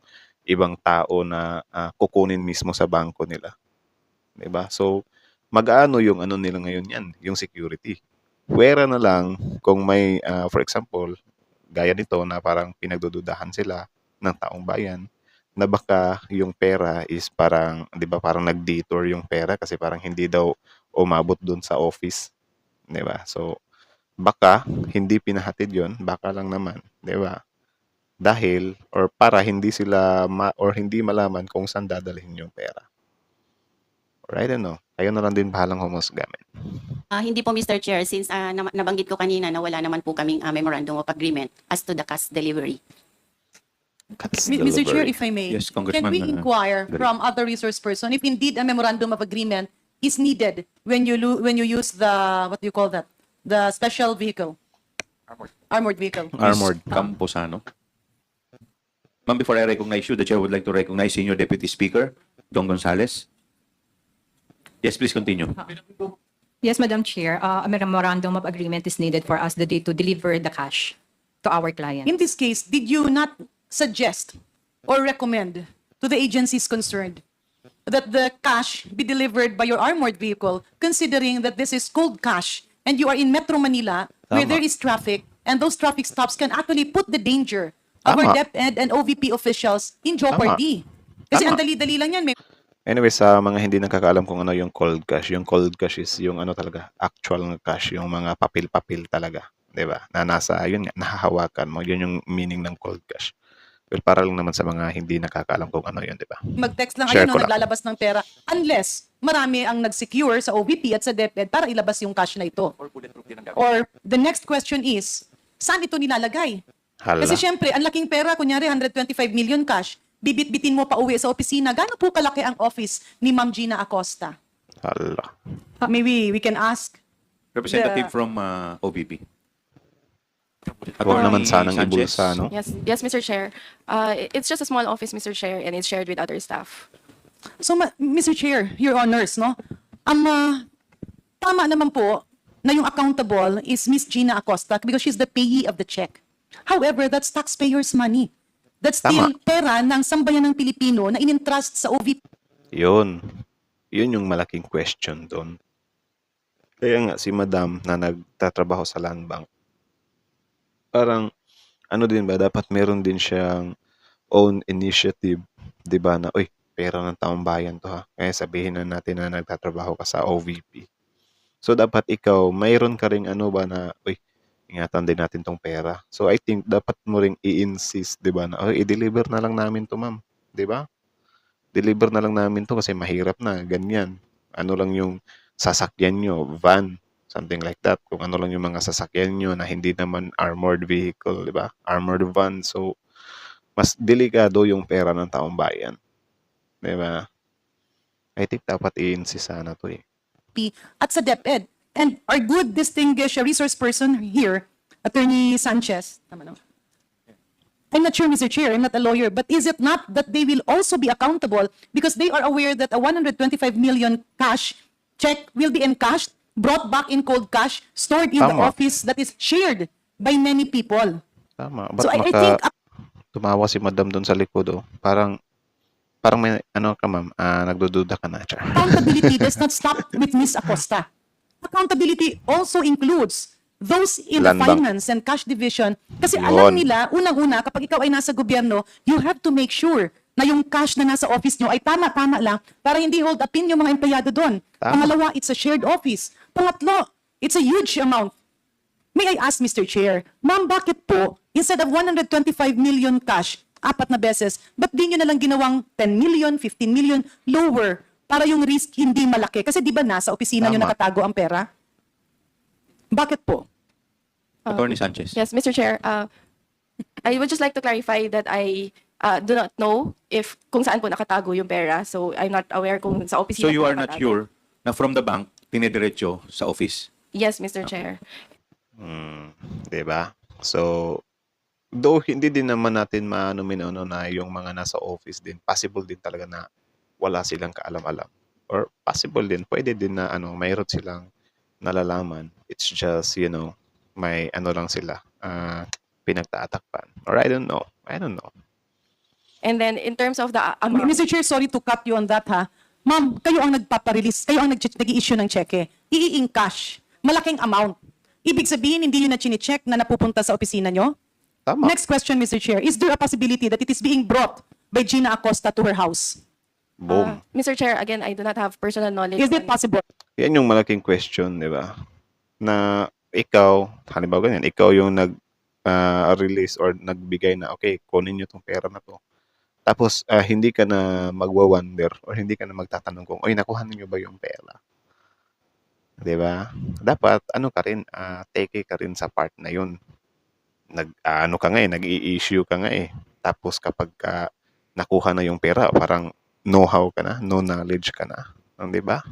ibang tao na kukunin mismo sa bangko nila. Di ba? So, mag-ano yung nila ngayon yan, yung security. Pwera na lang kung may, for example, gaya nito na parang pinagdududahan sila ng taong bayan, na baka yung pera is parang, di ba, parang nag-detour yung pera kasi parang hindi daw umabot dun sa office. Di ba? So, baka hindi pinahatid yun, baka lang naman. Di ba? Dahil, or para hindi sila, or hindi malaman kung saan dadalhin yung pera. Right, Kayo na lang din bahalang humusgamin. Hindi po, Mr. Chair, since nabanggit ko kanina na wala naman po kaming memorandum of agreement as to the cash delivery. Mr. Chair, if I may, Yes, can Congressman, we inquire Garin. from other resource person if indeed a memorandum of agreement is needed when you use the, what do you call that? The special vehicle? Armored vehicle. Armored. Camposano. Ma'am, before I recognize you, the chair would like to recognize Senior Deputy Speaker, Don Gonzales. Yes, please continue. Yes, Madam Chair, a memorandum of agreement is needed for us the day to deliver the cash to our client. In this case, did you not suggest or recommend to the agencies concerned that the cash be delivered by your armored vehicle, considering that this is cold cash and you are in Metro Manila where Tama. there is traffic and those traffic stops can actually put the danger of our Tama. DepEd and OVP officials in jeopardy. Kasi Tama. ang dali-dali lang yan. Anyway, sa mga hindi nakakaalam kung ano yung cold cash is yung talaga, actual na cash, yung mga papel-papel talaga. 'Di ba? Na nasa, yun nga, nahahawakan mo. Yun yung meaning ng cold cash. Well, para lang naman sa mga hindi nakakaalam kung ano yun, 'di ba? Mag-text lang Share kayo ko nung lang. naglalabas ng pera unless marami ang nag-secure sa OVP at sa DepEd para ilabas yung cash na ito. Or the next question is, saan ito nilalagay? Hala. Kasi syempre, ang laking pera, kunyari 125 million cash, bibit-bitin mo pa uwi sa opisina. Gaano po kalaki ang office ni Ma'am Gina Acosta? Hala. Maybe we can ask. Representative from OVP. Huwag naman sanang Sanchez. ibulsa, no? Yes, Mr. Chair. It's just a small office, Mr. Chair, and it's shared with other staff. So, Mr. Chair, Your Honors, no? Tama naman po na yung accountable is Miss Gina Acosta because she's the payee of the check. However, that's taxpayers' money. That's still Tama. pera ng sambayan ng Pilipino na in-entrust sa OVP. Yun. Yun yung malaking question doon. Kaya nga si Madam na nagtatrabaho sa Land Bank, parang din ba, dapat meron din siyang own initiative, 'di ba, na pera ng taong bayan to ha. Kaya sabihin na natin na nagtatrabaho ka sa OVP. So dapat ikaw mayroon ka ring na ingatan din natin tong pera. So I think dapat mo ring i-insist, 'di ba, na "Oh, i-deliver na lang namin 'to, ma'am." 'Di ba? Deliver na lang namin 'to kasi mahirap na, ganyan. Ano lang yung sasakyan nyo, van, something like that. Kung ano lang yung mga sasakyan nyo na hindi naman armored vehicle, 'di ba? Armored van. So mas delikado yung pera ng taong bayan. 'Di ba? I think dapat i-insist sana 'to eh. At sa DepEd. And our good distinguished resource person here, Attorney Sanchez. Tama naman. I'm not sure, Mr. Chair, I'm not a lawyer, but is it not that they will also be accountable because they are aware that a 125 million cash check will be encashed, brought back in cold cash, stored in the Tama. office that is shared by many people. Tama. So Ba't I think tumawa si Madam doon sa likod, oh. Parang may ano ka, ma'am, nagdududa ka na. Char. accountability does not stop with Ms. Acosta. Accountability also includes those in the Land bank. finance and cash division. Kasi Yun. alam nila, unang-una, kapag ikaw ay nasa gobyerno, you have to make sure na yung cash na nasa office nyo ay tama-tama lang para hindi hold up in yung mga empleyado doon. Tama. Pangalawa, it's a shared office. Pangatlo, it's a huge amount. May I ask, Mr. Chair, ma'am, bakit po, instead of 125 million cash, 4 na beses, ba't di nyo na lang ginawang 10 million, 15 million, lower, para yung risk hindi malaki? Kasi di ba nasa opisina nyo Tama. nakatago ang pera? Bakit po? Attorney Sanchez. Yes, Mr. Chair. I would just like to clarify that I do not know if kung saan po nakatago yung pera. So I'm not aware kung sa opisina So you po are not nakatago. sure na from the bank, tinidiretso sa office? Yes, Mr. Chair. 'Di ba? So though hindi din naman natin maano na yung mga nasa office din, possible din talaga na wala silang kaalam-alam. Or possible din, pwede din na mayroon silang nalalaman. It's just, may ano lang sila, pinagtatakpan. Or I don't know. And then in terms of the amount, Mr. Chair, sorry to cut you on that ha. Ma'am, kayo ang nagpaparelease, kayo ang nag-i-issue ng cheque. I-encash. Malaking amount. Ibig sabihin, hindi yun na chine-check na napupunta sa opisina nyo? Tama. Next question, Mr. Chair. Is there a possibility that it is being brought by Gina Acosta to her house? Boom. Mr. Chair, again, I do not have personal knowledge. Is it on- possible? Yan yung malaking question, di ba? Na ikaw, halimbawa ganyan, ikaw yung nag-release or nagbigay na, okay, kunin nyo tong pera na to. Tapos, hindi ka na magwa-wonder or hindi ka na magtatanong kung, oy, nakuha niyo ba yung pera? Di ba? Dapat, take ka rin sa part na yun. Nag-i-issue ka nga eh. Tapos kapag nakuha na yung pera, parang know-how ka na, no knowledge ka na. Di ba?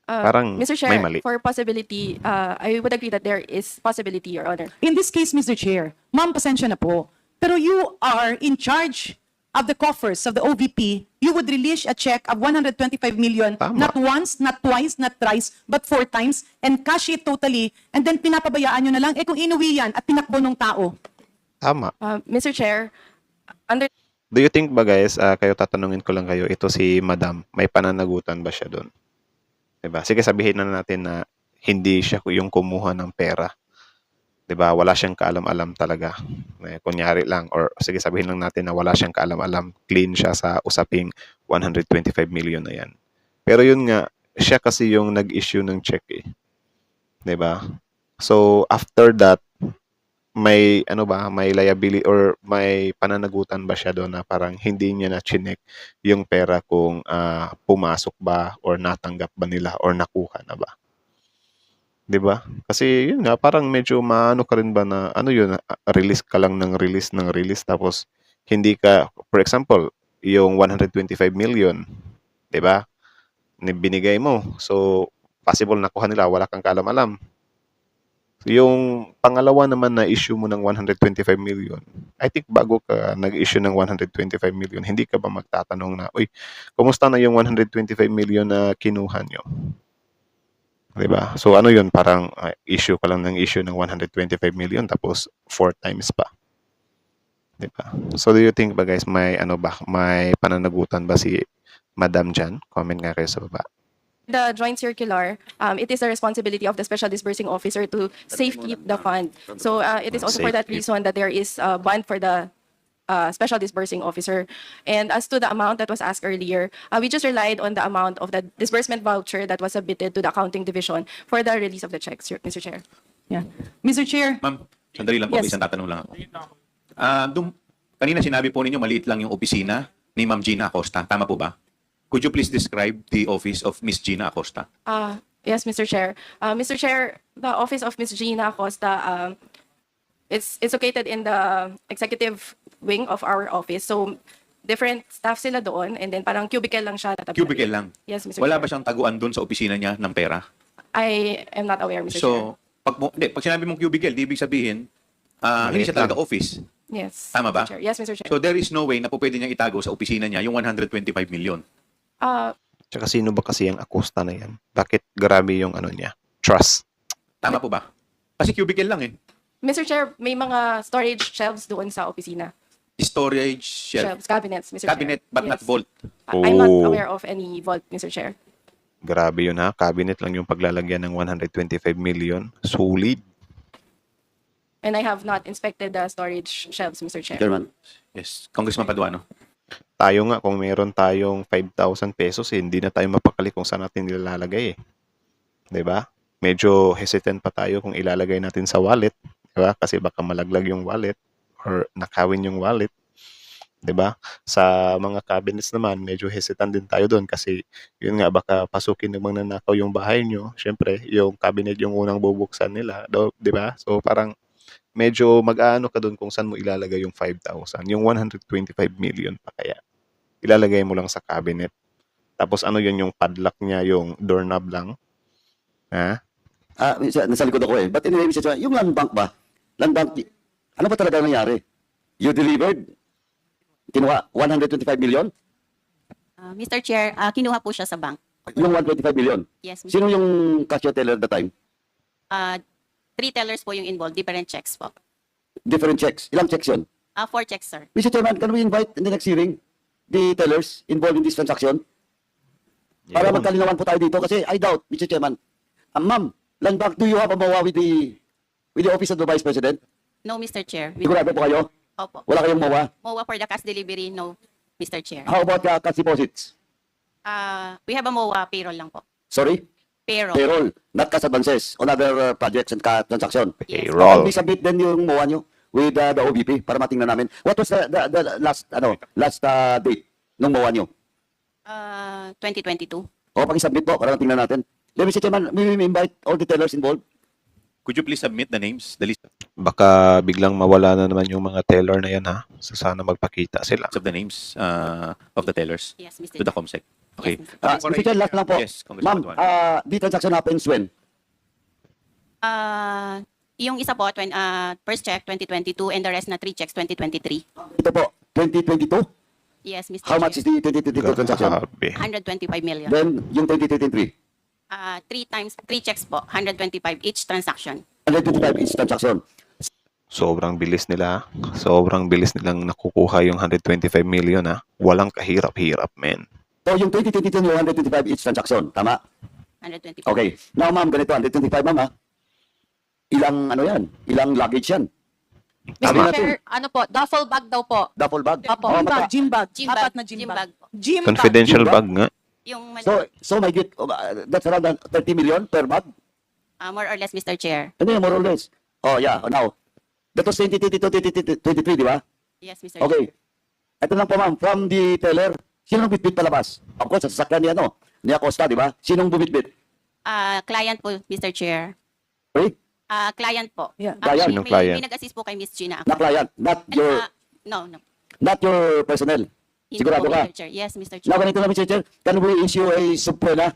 Parang Mr. Chair, may mali. for possibility, I would agree that there is possibility, Your Honor. In this case, Mr. Chair, ma'am, pasensya na po. Pero you are in charge of the coffers of the OVP. You would release a check of 125 million, Tama. not once, not twice, not thrice, but 4 times, and cash it totally, and then pinapabayaan nyo na lang, kung inuwi yan at tinakbo ng tao. Tama. Mr. Chair, under Do you think ba guys, kayo tatanungin ko lang kayo, ito si Madam, may pananagutan ba siya doon? Diba? Sige, sabihin na natin na hindi siya yung kumuha ng pera. 'Di ba? Wala siyang kaalam-alam talaga. Kunyari lang, or sige, sabihin lang natin na wala siyang kaalam-alam. Clean siya sa usaping 125 million na yan. Pero yun nga, siya kasi yung nag-issue ng check eh. 'Di ba? So, after that, may may liability or may pananagutan ba siya doon na parang hindi niya na chinek yung pera kung pumasok ba or natanggap ba nila or nakuha na ba? 'Di ba? Kasi yun nga, parang medyo maano ka rin ba na release ka lang ng release tapos hindi ka, for example, yung 125 million, 'di ba? Binigay mo. So possible nakuha nila, wala kang kaalam-alam. Yung pangalawa naman na issue mo ng 125 million, I think bago ka nag-issue ng 125 million, hindi ka ba magtatanong na, uy, kumusta na yung 125 million na kinuha nyo? Diba? So ano yun, parang issue ka lang ng issue ng 125 million tapos 4 times pa. Diba? So do you think ba guys, may may pananagutan ba si Madam Jan? Comment nga kayo sa baba. the joint circular, it is the responsibility of the Special Disbursing Officer to safekeep the fund. So it is also for that Safekeep. reason that there is a bond for the Special Disbursing Officer. And as to the amount that was asked earlier, we just relied on the amount of the disbursement voucher that was submitted to the accounting division for the release of the checks, Mr. Chair. Yeah. Mr. Chair, Ma'am, sandali lang po, Yes. may isang tatanong lang ako. Kanina sinabi po ninyo maliit lang yung opisina ni Ma'am Gina Acosta. Tama po ba? Could you please describe the office of Miss Gina Acosta? Yes, Mr. Chair. Mr. Chair, the office of Ms. Gina Acosta, it's located in the executive wing of our office. So, different staff sila doon, and then parang cubicle lang siya. tatabi. Cubicle lang. Yes, Mr. Wala Chair. ba siyang taguan doon sa opisina niya ng pera? I am not aware, Mr. Chair. So, pag sinabi mong cubicle, di ibig sabihin, hindi siya talaga office. Yes. Tama ba? Mr. Chair. Yes, Mr. Chair. So, there is no way na po pwede niyang itago sa opisina niya yung 125 million. Tsaka sino ba kasi yung Acosta na yan? Bakit grabe yung ano niya? Trust. Tama po ba? Kasi cubicle lang eh. Mr. Chair, may mga storage shelves doon sa opisina. Storage shelf. Shelves, cabinets, Mr. Cabinet, Chair. but not Yes. vault. I'm not Oh. aware of any vault, Mr. Chair. Grabe yun ha. Cabinet lang yung paglalagyan ng 125 million. Solid. And I have not inspected the storage shelves, Mr. Chair. Chairman. Yes. Congressman Paduano. Tayo nga, kung meron tayong 5,000 pesos, hindi na tayo mapakali kung saan natin nilalagay eh. 'Di ba? Medyo hesitant pa tayo kung ilalagay natin sa wallet. 'Di ba? Kasi baka malaglag yung wallet or nakawin yung wallet. 'Di ba? Sa mga cabinets naman, medyo hesitant din tayo doon kasi yun nga, baka pasukin ng mga nanakaw yung bahay nyo. Siyempre, yung cabinet yung unang bubuksan nila. 'Di ba? So parang medyo mag-aano ka doon kung saan mo ilalagay yung 5,000. Yung 125 million pa kaya. Ilalagay mo lang sa cabinet. Tapos ano yun yung padlock niya, yung doorknob lang. Ha? Nasa likod ako eh. But anyway, Mr. Chairman, yung land bank ba? Land bank, ano ba talaga nangyari? You delivered? Kinuha 125 million? Mr. Chair, kinuha po siya sa bank. Yung 125 million? Yes, Mr. Sino yung cashier teller at the time? 3 tellers po yung involved, different checks po. Different checks. Ilang checks yun? 4 checks, sir. Mr. Chairman, can we invite in the next hearing the tellers involved in this transaction? Para Yun. magkalinawan po tayo dito kasi I doubt, Mr. Chairman. Ma'am, land bank, do you have a MOA with the Office of the Vice President? No, Mr. Chair. We- Sigurado po kayo? Opo. Wala kayong MOA? MOA for the cash delivery, no, Mr. Chair. How about cash deposits? We have a MOA payroll lang po. Sorry? Payroll. Payroll, not cash advances on other projects and transaction. Payroll. Can we submit then yung MOA nyo with the OVP para matingnan namin? What was the last date ng MOA nyo? 2022. O, pag-submit po para matingnan natin. Then, Mr. Chairman, may we invite all the tellers involved? Could you please submit the names, the list Baka biglang mawala na naman yung mga teller na yan ha. So sana magpakita sila. of the names of the tellers Yes, Mr. to the Chair. COMSEC? Okay. Yes, Mr. Mr. Chair, last lang po. Yes, Congressman Ma'am, Paduano. the transaction happens when? Yung isa po, first check 2022 and the rest na 3 checks 2023. Ito po, 2022? Yes, Mr. How much is the 2022 transaction? Grabe. 125 million. Then, yung 2023? 3 checks po, 125 each transaction. 125 each transaction. Sobrang bilis nila. Ha? Sobrang bilis nilang nakukuha yung 125 million ha. Walang kahirap-hirap, men. So, yung 2022 yung 125 each transaction. Tama? 125. Okay. Now, ma'am, ganito, 125, ma'am, ha? Ilang, ano yan? Ilang luggage yan? Mr. Tama. Chair, ano po, duffel bag daw po. Duffel bag? Opo. Oh, Gym bag. Gym Apat bag. na gym Gym bag. bag po. Gym bag. Confidential Diba? bag nga. Yung So may get, that's around 30 million per bag? more or less, Mr. Chair. Ano yung more or less? Oh, yeah. Now, that was 2022, 2023, di ba? Yes, Mr. Chair. Okay. Ito lang po, ma'am. From the teller, sino bitbit palabas? Of course, sa sasakyan ni, ni Acosta, di ba? Sinong bumitbit? Client po, Mr. Chair. Sorry? Client po. Yeah. Client. Sinong client? May nag-assist po kay Miss Gina. Na client, not your, No. not your personnel. Hindi Sigurado po, ka? Mr. Chair. Yes, Mr. Chair. Now, ganito lang, Mr. Chair. Can we issue a subpoena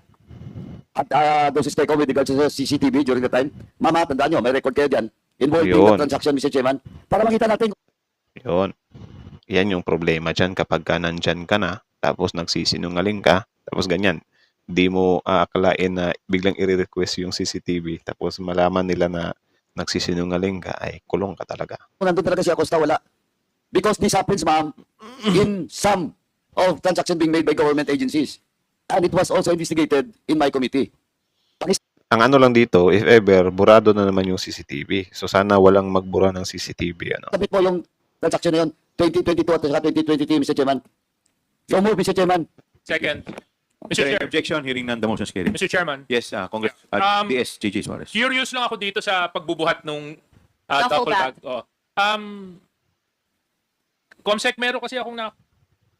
at those stake with regards to CCTV during the time? Mama, tandaan nyo, may record kayo dyan. Involving Yun. the transaction, Mr. Chairman. Para makita natin. Yun. Yan yung problema dyan kapag ka nandyan ka na, tapos nagsisinungaling ka, tapos ganyan. Di mo aakalain na biglang i-request yung CCTV, tapos malaman nila na nagsisinungaling ka, ay kulong ka talaga. Kung nandun talaga si Acosta, wala. Because this happens, ma'am, in some of transaction being made by government agencies. And it was also investigated in my committee. Ang ano lang dito, if ever, burado na naman yung CCTV. So sana walang magbura ng CCTV. Ano? Sabit po yung transaction na yun, 2022 at saka 2023, Mr. Chairman. So move, Mr. Chairman. Second. Mr. Chair, Objection, hearing none, the motion is carried. Mr. Chairman, Yes, Congress, DS, JJ Suarez. curious lang ako dito sa pagbubuhat nung Duffel duffel bag. bag. Oh. Comsec, meron kasi akong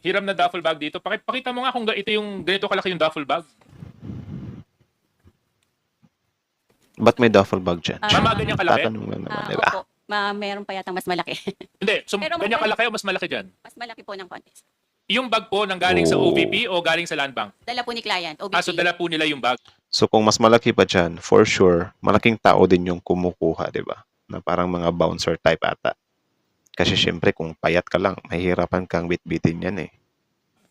hiram na duffel bag dito. Pakita mo nga kung ito yung ganito kalaki yung duffel bag. Ba't may duffel bag dyan? Mama, ganyan kalaki? Tatanong lang naman, di ba? Opo, meron pa yata mas malaki. Hindi, so Pero ganyan mas- kalaki o mas malaki dyan? Mas malaki po ng konti. Yung bag po nang galing sa Oh. OVP o galing sa Land Bank? Dala po ni client, OBP. So dala po nila yung bag. So kung mas malaki pa dyan, for sure, malaking tao din yung kumukuha, di ba? Na parang mga bouncer type ata. Kasi syempre, kung payat ka lang, mahihirapan kang bitbitin yan eh.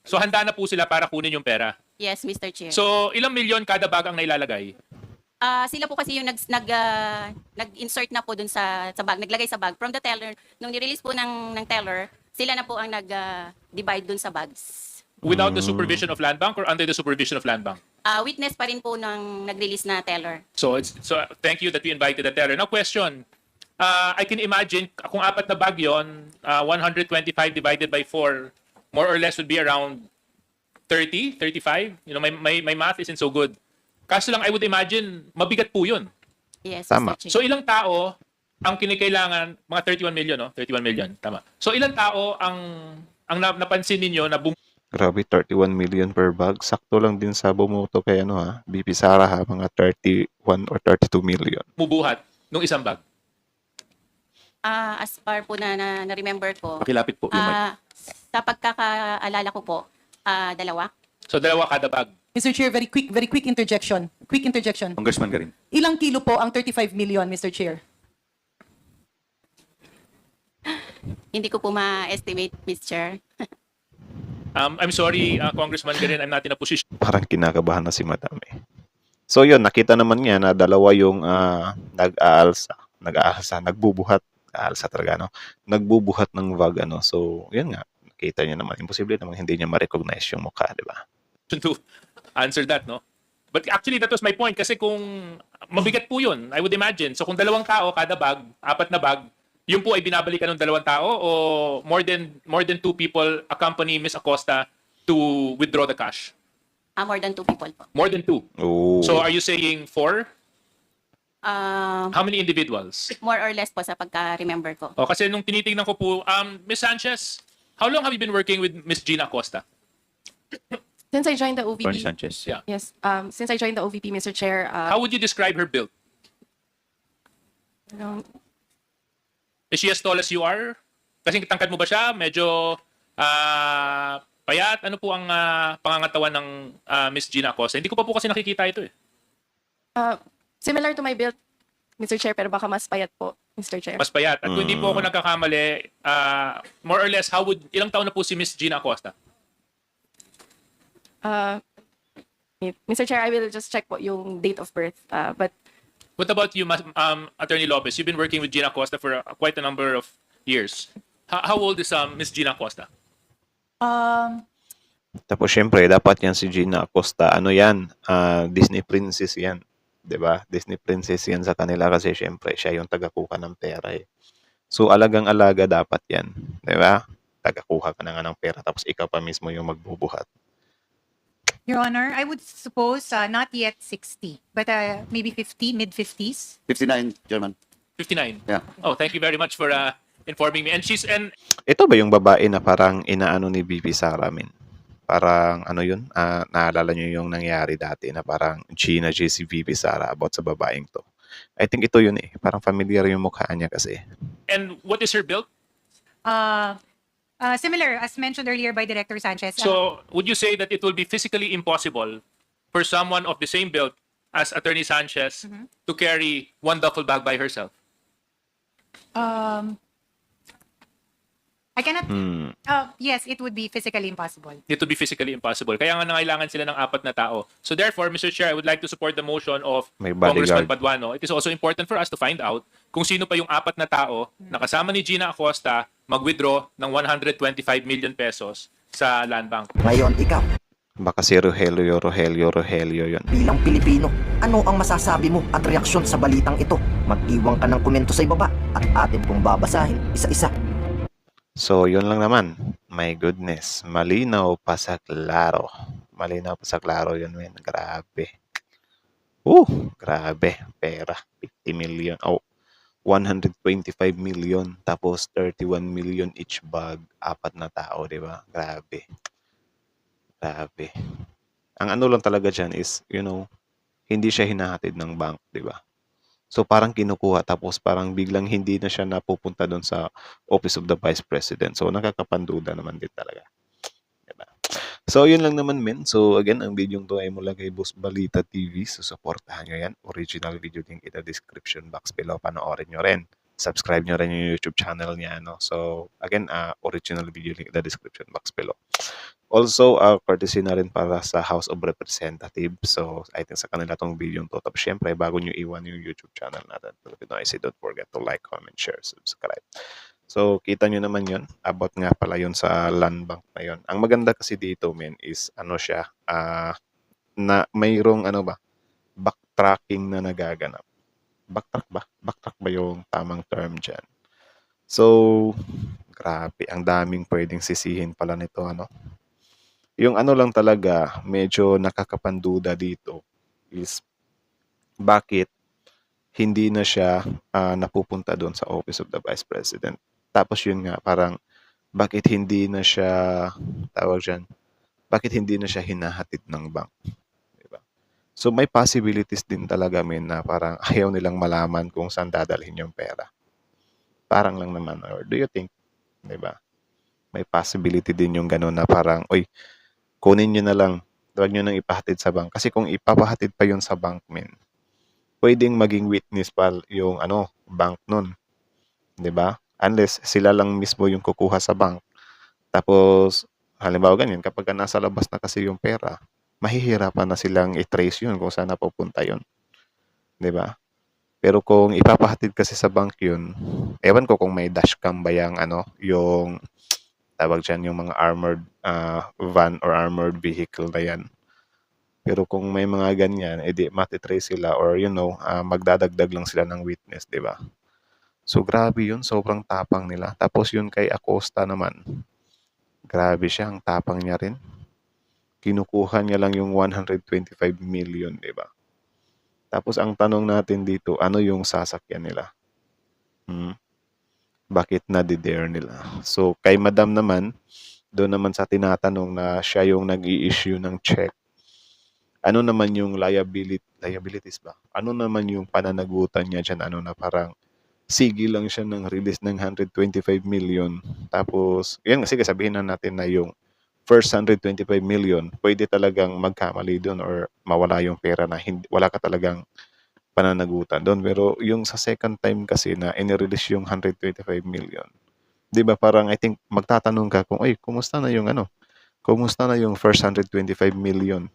So handa na po sila para kunin yung pera. Yes, Mr. Chair. So ilang milyon kada bag ang nailalagay? Sila po kasi yung nag-insert na po dun sa bag, naglagay sa bag. From the teller, nung nirelease po ng teller, sila na po ang nag-divide dun sa bags. Without the supervision of Land Bank or under the supervision of Land Bank? Witness pa rin po ng nag-release na teller. So thank you that we invited the teller. Now question, I can imagine kung 4 na bag yun, 125 divided by 4, more or less would be around 30, 35. You know, my math isn't so good. Kaso lang, I would imagine, mabigat po yun. Yes, Tama. Mr. Chair. So ilang tao ang kinikailangan, mga 31 million, no? 31 million, tama. So ilang tao ang napansin ninyo na Grabe, 31 million per bag. Sakto lang din sa bumuto kay BP Sara ha, mga 31 or 32 million. bumubuhat nung isang bag? As far po na remember ko, Pakilapit po yung mic. sa pagkakaalala ko po, 2. So 2 kada bag. Mr. Chair, very quick interjection. Quick interjection. Congressman Garin. Ilang kilo po ang 35 million, Mr. Chair? Hindi ko po ma-estimate, Mr. Chair. I'm sorry, Congressman Garin, I'm not in a position Parang kinakabahan na si Madam eh. So yun, nakita naman niya na dalawa yung nagbubuhat, aalsa talaga, no? Nagbubuhat ng bag, So, yun nga, nakita niya naman. Imposible naman hindi niya ma-recognize yung mukha, di ba? to answer that, no? But actually, that was my point. Kasi kung mabigat po yun, I would imagine. So kung 2 tao kada bag, 4 na bag, yun po ay binabalikan ng 2 tao o more than 2 people accompany Ms. Acosta to withdraw the cash? More than 2 people po. More than 2. Oh. So are you saying 4? Um, How many individuals? more or less po sa pagka-remember ko. O, kasi nung tinitingnan ko po, Ms. Sanchez, how long have you been working with Ms. Gina Acosta? Since I joined the Attorney OVP, Sanchez. Yeah. yes, since I joined the OVP, Mr. Chair, How would you describe her build? Is she as tall as you are? Kasi tangkad mo ba siya? Medyo payat? Ano po ang pangangatawan ng Miss Gina Acosta? Hindi ko pa po kasi nakikita ito eh. similar to my build, Mr. Chair, pero baka mas payat po, Mr. Chair. Mas payat. At kung hindi po ako nagkakamali, more or less, ilang taon na po si Miss Gina Acosta? Mr. Chair, I will just check po yung date of birth. But What about you, Attorney Lopez? You've been working with Gina Acosta for quite a number of years. How old is Miss Gina Acosta? Tapos syempre, dapat yan si Gina Acosta. Ano yan? Disney princess yan. 'Di ba? Disney princess yan sa kanila kasi syempre, siya yung tagakuha ng pera eh. So, alagang-alaga dapat yan. 'Di ba? Tagakuha ka na nga ng pera tapos ikaw pa mismo yung magbubuhat. Your Honor, I would suppose not yet 60, but maybe 50, mid-50s. 59, Chairman. 59. Yeah. Oh, thank you very much for informing me. And Ito ba yung babae na parang inaano ni BP Sara min? Parang ano yun? Naalala nyo yung nangyari dati na parang Gina G si BP Sara about sa babaeng to. I think ito yun eh. Parang familiar yung mukha niya kasi. And what is her build? Similar, as mentioned earlier by Director Sanchez. So, would you say that it will be physically impossible for someone of the same build as Attorney Sanchez to carry one duffel bag by herself? I cannot. Yes, it would be physically impossible. It would be physically impossible. Kaya nga nangailangan sila ng 4 na tao. So therefore, Mr. Chair, I would like to support the motion of May bodyguard. Congressman Paduano. It is also important for us to find out kung sino pa yung 4 na tao na kasama ni Gina Acosta mag-withdraw ng 125 million pesos sa Land Bank. Ngayon, ikaw, Baka si Rogelio yun. bilang Pilipino, ano ang masasabi mo at reaksyon sa balitang ito? Mag-iwan ka ng komento sa ibaba at atin pong babasahin isa-isa. So, yun lang naman. My goodness. Malinaw pa sa klaro. Malinaw pa sa klaro yun, men. Grabe. Grabe. Pera. 50 million. 125 million. Tapos 31 million each bag. 4 na tao, di ba? Grabe. Grabe. Ang ano lang talaga dyan is, hindi siya hinahatid ng bank, di ba? So parang kinukuha tapos parang biglang hindi na siya napupunta doon sa Office of the Vice President. So nakakapanduda naman din talaga. Diba? So yun lang naman, men. So again, ang video to ay mula kay Boss Balita TV. So supportahan nyo yan. Original video link in the description box below. Panoorin nyo rin. Subscribe nyo rin yung YouTube channel niya. No? So again, original video link in the description box below. Also, courtesy na rin para sa House of Representatives. So, I think sa kanila tong video to. Tapos, syempre, bago nyo iwan yung YouTube channel natin, Filipino IC, don't forget to like, comment, share, subscribe. So, kita nyo naman yun. About nga pala yun sa land bank na yun. Ang maganda kasi dito, men, is siya, na mayroong, backtracking na nagaganap. Backtrack ba? Backtrack ba yung tamang term dyan? So, grabe. Ang daming pwedeng sisihin pala nito, Yung lang talaga, medyo nakakapanduda dito is bakit hindi na siya napupunta doon sa Office of the Vice President. Tapos yun nga, parang bakit hindi na siya, bakit hindi na siya hinahatid ng bank? Diba? So may possibilities din talaga, men, na parang ayaw nilang malaman kung saan dadalhin yung pera. Parang lang naman, or do you think, diba? May possibility din yung gano'n na parang, kunin nyo na lang, huwag nyo nang ipahatid sa bank. Kasi kung ipapahatid pa yun sa bank, men, pwedeng maging witness pa yung bank nun. 'Di ba? Unless sila lang mismo yung kukuha sa bank. Tapos, halimbawa ganyan, kapag nasa labas na kasi yung pera, mahihirapan na silang i-trace yun kung saan napupunta yun. 'Di ba? Pero kung ipapahatid kasi sa bank yun, ewan ko kung may dashcam ba yung tawag dyan, yung mga armored van or armored vehicle na yan. Pero kung may mga ganyan, edi matitrace sila or magdadagdag lang sila ng witness, di ba? So grabe yun, sobrang tapang nila. Tapos yun kay Acosta naman, grabe siya, ang tapang niya rin. Kinukuha niya lang yung 125 million, di ba? Tapos ang tanong natin dito, ano yung sasakyan nila? Bakit na-dare nila? So, kay Madam naman, doon naman sa tinatanong na siya yung nag-i-issue ng check, ano naman yung liabilities ba? Ano naman yung pananagutan niya dyan? Na parang sige lang siya ng release ng 125 million. Tapos, yan, sige, sabihin na natin na yung first 125 million, pwede talagang magkamali doon or mawala yung pera na wala ka talagang pananagutan doon. Pero yung sa second time kasi na in-release yung 125 million, di ba parang I think magtatanong ka kung, kumusta na yung kumusta na yung first 125 million?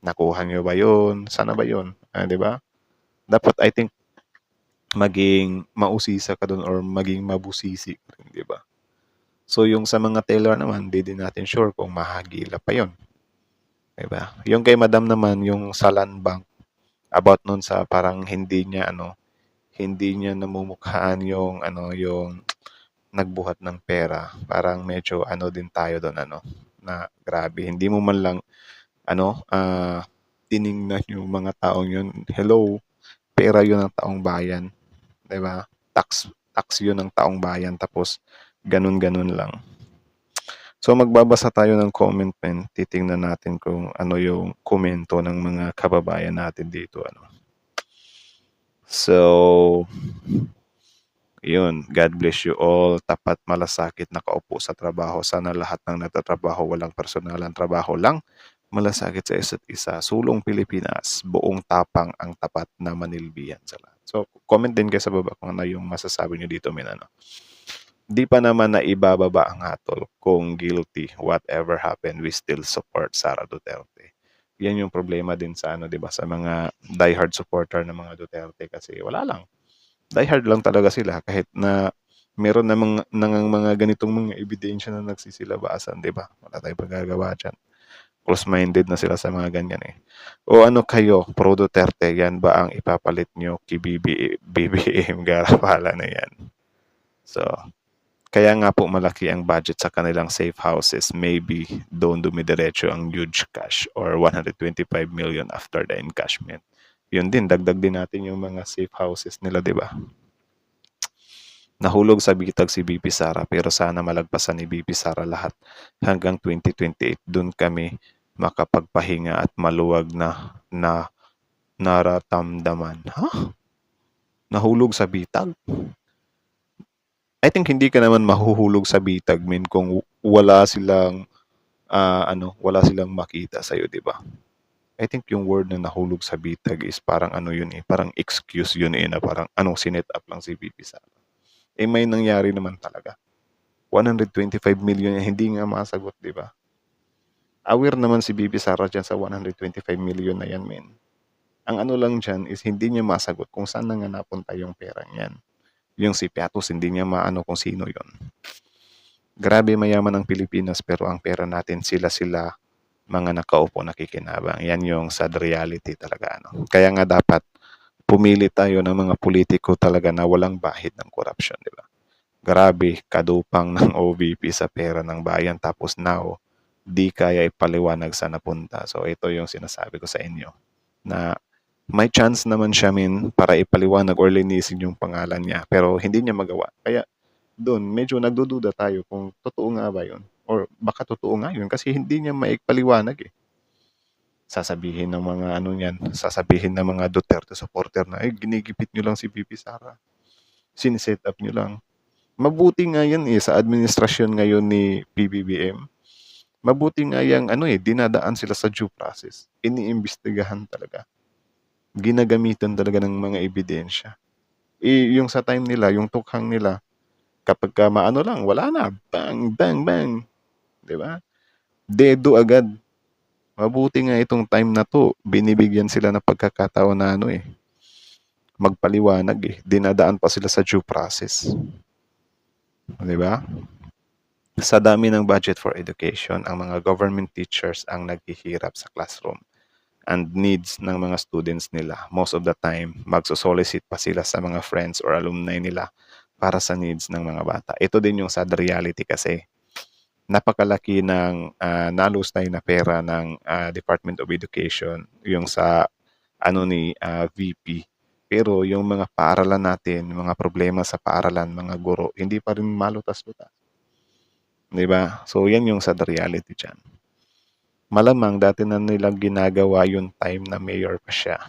Nakuha niyo ba yun? Sana ba yun? Di ba? Dapat I think maging mausisa ka doon or maging mabusisi ka rin, di ba? So yung sa mga teller naman, di din natin sure kung mahagila pa yun. Di ba? Yung kay Madam naman, yung sa land bank, about nun sa parang hindi niya namumukhaan yung yung nagbuhat ng pera. Parang medyo din tayo doon na grabe, hindi mo man lang tiningnan yung mga taong yun. Hello, pera yun ng taong bayan, 'di ba? Tax yun ng taong bayan, tapos ganun lang. So magbabasa tayo ng comment, men. Titingnan natin kung ano yung komento ng mga kababayan natin dito. So, yun. God bless you all. Tapat, malasakit, nakaupo sa trabaho. Sana lahat ng nagtatrabaho, walang personalang trabaho lang. Malasakit sa isa't isa. Sulong Pilipinas. Buong tapang ang tapat na manilbihan sa lahat. So, comment din kayo sa baba kung ano yung masasabi nyo dito, men. Di pa naman na ibababa ang hatol kung guilty. Whatever happened, we still support Sara Duterte. Yan yung problema din sa di ba, sa mga diehard supporter ng mga Duterte, kasi wala lang. Diehard lang talaga sila kahit na meron na mga ganitong mga ebidensya na nagsisilabasan, di ba? Wala tayong pagagawa dyan. Close-minded na sila sa mga ganyan eh. O kayo, pro Duterte, yan ba ang ipapalit nyo kay BBM? Garapala na yan. So, Kaya nga po malaki ang budget sa kanilang safe houses. Maybe doon dumidiretso ang huge cash or 125 million after the encashment. Yun din, dagdag din natin yung mga safe houses nila, di ba? Nahulog sa bitag si BP Sara pero sana malagpasan ni BP Sara lahat hanggang 2028. Doon kami makapagpahinga at maluwag na nararamdaman. Nahulog sa bitag? I think hindi ka naman mahuhulog sa bitag kung wala silang wala silang makita sa iyo, 'di ba? I think yung word na nahulog sa bitag is parang yun parang excuse yun na parang sinet up lang si BP Sara. May nangyari naman talaga. 125 million hindi nga masagot, 'di ba? Aware naman si BP Sara dyan sa 125 million na yan, men. Ang lang dyan is hindi niya masagot kung saan na nga napunta yung perang yan. Yung si Piatos, hindi niya maano kung sino yon. Grabe mayaman ang Pilipinas pero ang pera natin sila mga nakaupo nakikinabang. Yan yung sad reality talaga. Kaya nga dapat pumili tayo ng mga politiko talaga na walang bahid ng corruption, di ba? Grabe, kadupang ng OVP sa pera ng bayan tapos now, di kaya ipaliwanag sa napunta. So ito yung sinasabi ko sa inyo na may chance naman siya para ipaliwanag or linisin yung pangalan niya pero hindi niya magawa. Kaya doon medyo nagdududa tayo kung totoo nga ba yun or baka totoo nga yun kasi hindi niya maipaliwanag eh. Sasabihin ng mga sasabihin ng mga Duterte supporter na ginigipit nyo lang si BP Sara. Siniset up nyo lang. Mabuti nga yan sa administrasyon ngayon ni PBBM. Mabuti nga yang dinadaan sila sa due process. Iniimbestigahan talaga. Ginagamitan talaga ng mga ebidensya. Yung sa time nila, yung tukhang nila, kapag lang, wala na. Bang, bang, bang. Diba? Dedo agad. Mabuti nga itong time na to, binibigyan sila ng pagkakataon na magpaliwanag Dinadaan pa sila sa due process. Diba? Sa dami ng budget for education, ang mga government teachers ang naghihirap sa classroom and needs ng mga students nila. Most of the time, magsosolicit pa sila sa mga friends or alumni nila para sa needs ng mga bata. Ito din yung sad reality kasi napakalaki ng nalustay na pera ng Department of Education, yung sa ni VP. Pero yung mga paaralan natin, mga problema sa paaralan, mga guro, hindi pa rin malutas-lutas. Diba? So, yan yung sad reality dyan. Malamang dati na nilang ginagawa yung time na mayor pa siya.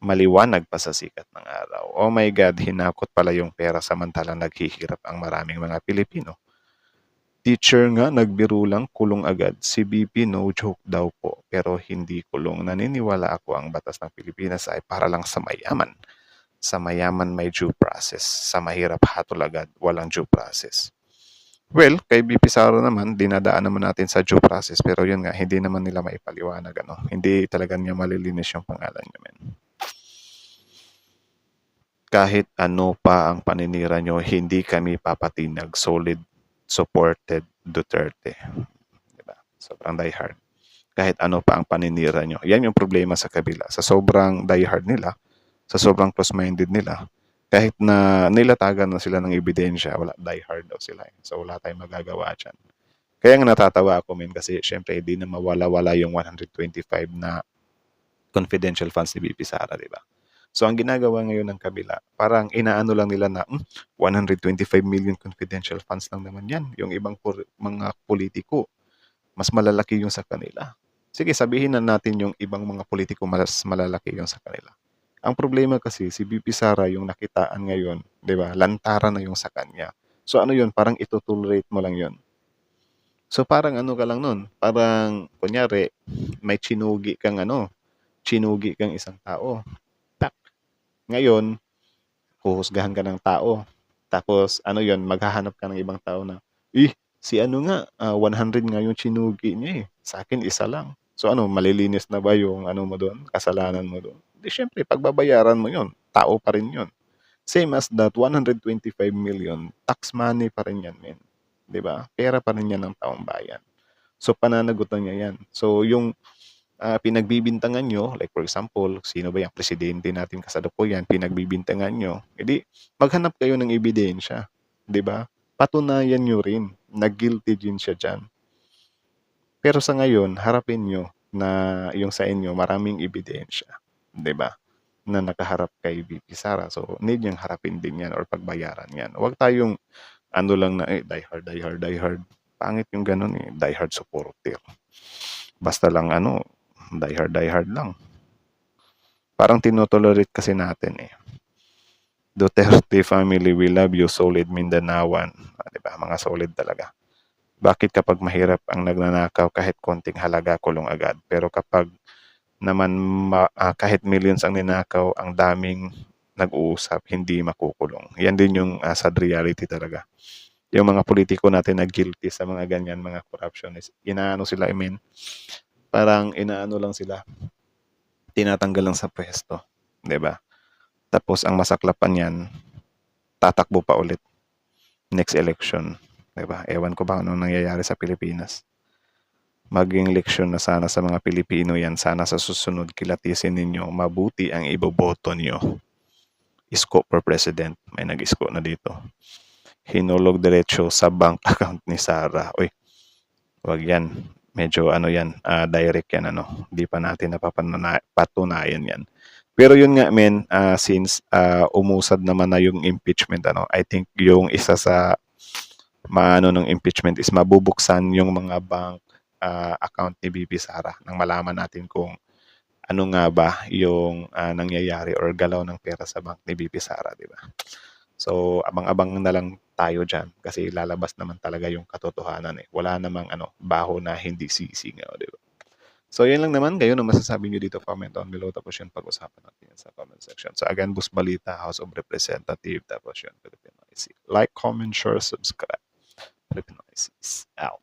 Maliwanag pa sa sikat ng araw. Oh my God, hinakot pala yung pera samantalang naghihirap ang maraming mga Pilipino. Teacher nga, nagbiro lang, kulong agad. Si BP, no joke daw po. Pero hindi kulong. Naniniwala ako ang batas ng Pilipinas ay para lang sa mayaman. Sa mayaman may due process. Sa mahirap hatol agad, walang due process. Well, kay BP Sara naman, dinadaan naman natin sa due process. Pero yun nga, hindi naman nila maipaliwanag. Hindi talaga niya malilinis yung pangalan niya. Kahit ano pa ang paninira nyo, hindi kami papatinag. Solid supported Duterte. Diba? Sobrang diehard. Kahit ano pa ang paninira nyo. Yan yung problema sa kabila. Sa sobrang diehard nila, sa sobrang close-minded nila, kahit na nilatagan na sila ng ebidensya, wala, diehard daw sila. So wala tayong magagawa dyan. Kaya nga natatawa ako, kasi syempre hindi na mawala-wala yung 125 na confidential funds ni BP Sara, diba? So, ang ginagawa ngayon ng kabila, parang inaano lang nila na 125 million confidential funds lang naman yan. Yung ibang mga politiko, mas malalaki yung sa kanila. Sige, sabihin na natin yung ibang mga politiko mas malalaki yung sa kanila. Ang problema kasi, si BP Sara yung nakitaan ngayon, di ba? Lantaran na yung sa kanya. So, yun? Parang ito-tolerate mo lang yun. So, parang ka lang nun? Parang, kunyari, may chinugi kang isang tao. Ngayon, huhusgahan ka ng tao. Tapos, maghahanap ka ng ibang tao na, si 100 nga yung chinugi niya Sa akin, isa lang. So, malilinis na ba yung mo doon? Kasalanan mo doon? Di, syempre, pagbabayaran mo yun. Tao pa rin yun. Same as that, 125 million, tax money pa rin yan, men. Diba? Pera pa rin yan ng taong bayan. So, pananagutan niya yan. So, yung pinagbibintangan nyo, like for example, sino ba yung presidente natin kasalukuyan, pinagbibintangan nyo, edi maghanap kayo ng ebidensya, di ba? patunayan nyo rin na guilty din siya dyan. Pero sa ngayon, harapin nyo na yung sa inyo maraming ebidensya, 'di ba? Na nakaharap kay VP Sara. So, need niyang harapin din yan or pagbayaran yan. Huwag tayong ano lang na die hard, die hard, die hard. Pangit yung ganun eh, die hard supporter. Basta lang die hard lang. Parang tinotolerate kasi natin eh. Duterte family, we love you, solid Mindanaoan. Diba? Mga solid talaga. Bakit kapag mahirap ang nagnanakaw kahit konting halaga kulong agad? Pero kapag naman kahit millions ang ninakaw, ang daming nag-uusap, hindi makukulong. Yan din yung sad reality talaga. Yung mga politiko natin na guilty sa mga ganyan, mga corruption, inaano sila, parang inaano lang sila, tinatanggal lang sa pwesto. 'Di ba? Tapos ang masaklapan yan, tatakbo pa ulit next election. 'Di ba? Ewan ko ba anong nangyayari sa Pilipinas. Maging leksyon na sana sa mga Pilipino yan. Sana sa susunod kilatisin ninyo, mabuti ang iboboto nyo. Isko for president. May nag-isko na dito. Hinulog diretso sa bank account ni Sara. Uy, wag yan. Medyo yan, direct yan, Di pa natin napapatunayan yan. Pero yun nga, since umusad naman na yung impeachment, I think yung isa sa ng impeachment is mabubuksan yung mga bank account ni VP Sara nang malaman natin kung ano nga ba yung nangyayari or galaw ng pera sa bank ni VP Sara, di ba? So, abang-abang na lang tayo dyan kasi lalabas naman talaga yung katotohanan eh. Wala namang baho na hindi sisingaw, di ba? So, yun lang naman. Kayo na masasabi nyo dito, comment down below. Tapos yun, pag-usapan natin sa comment section. So, again, Boss Balita, House of Representative. Tapos yun, Filipino IC. Like, comment, share, subscribe. Filipino IC is out.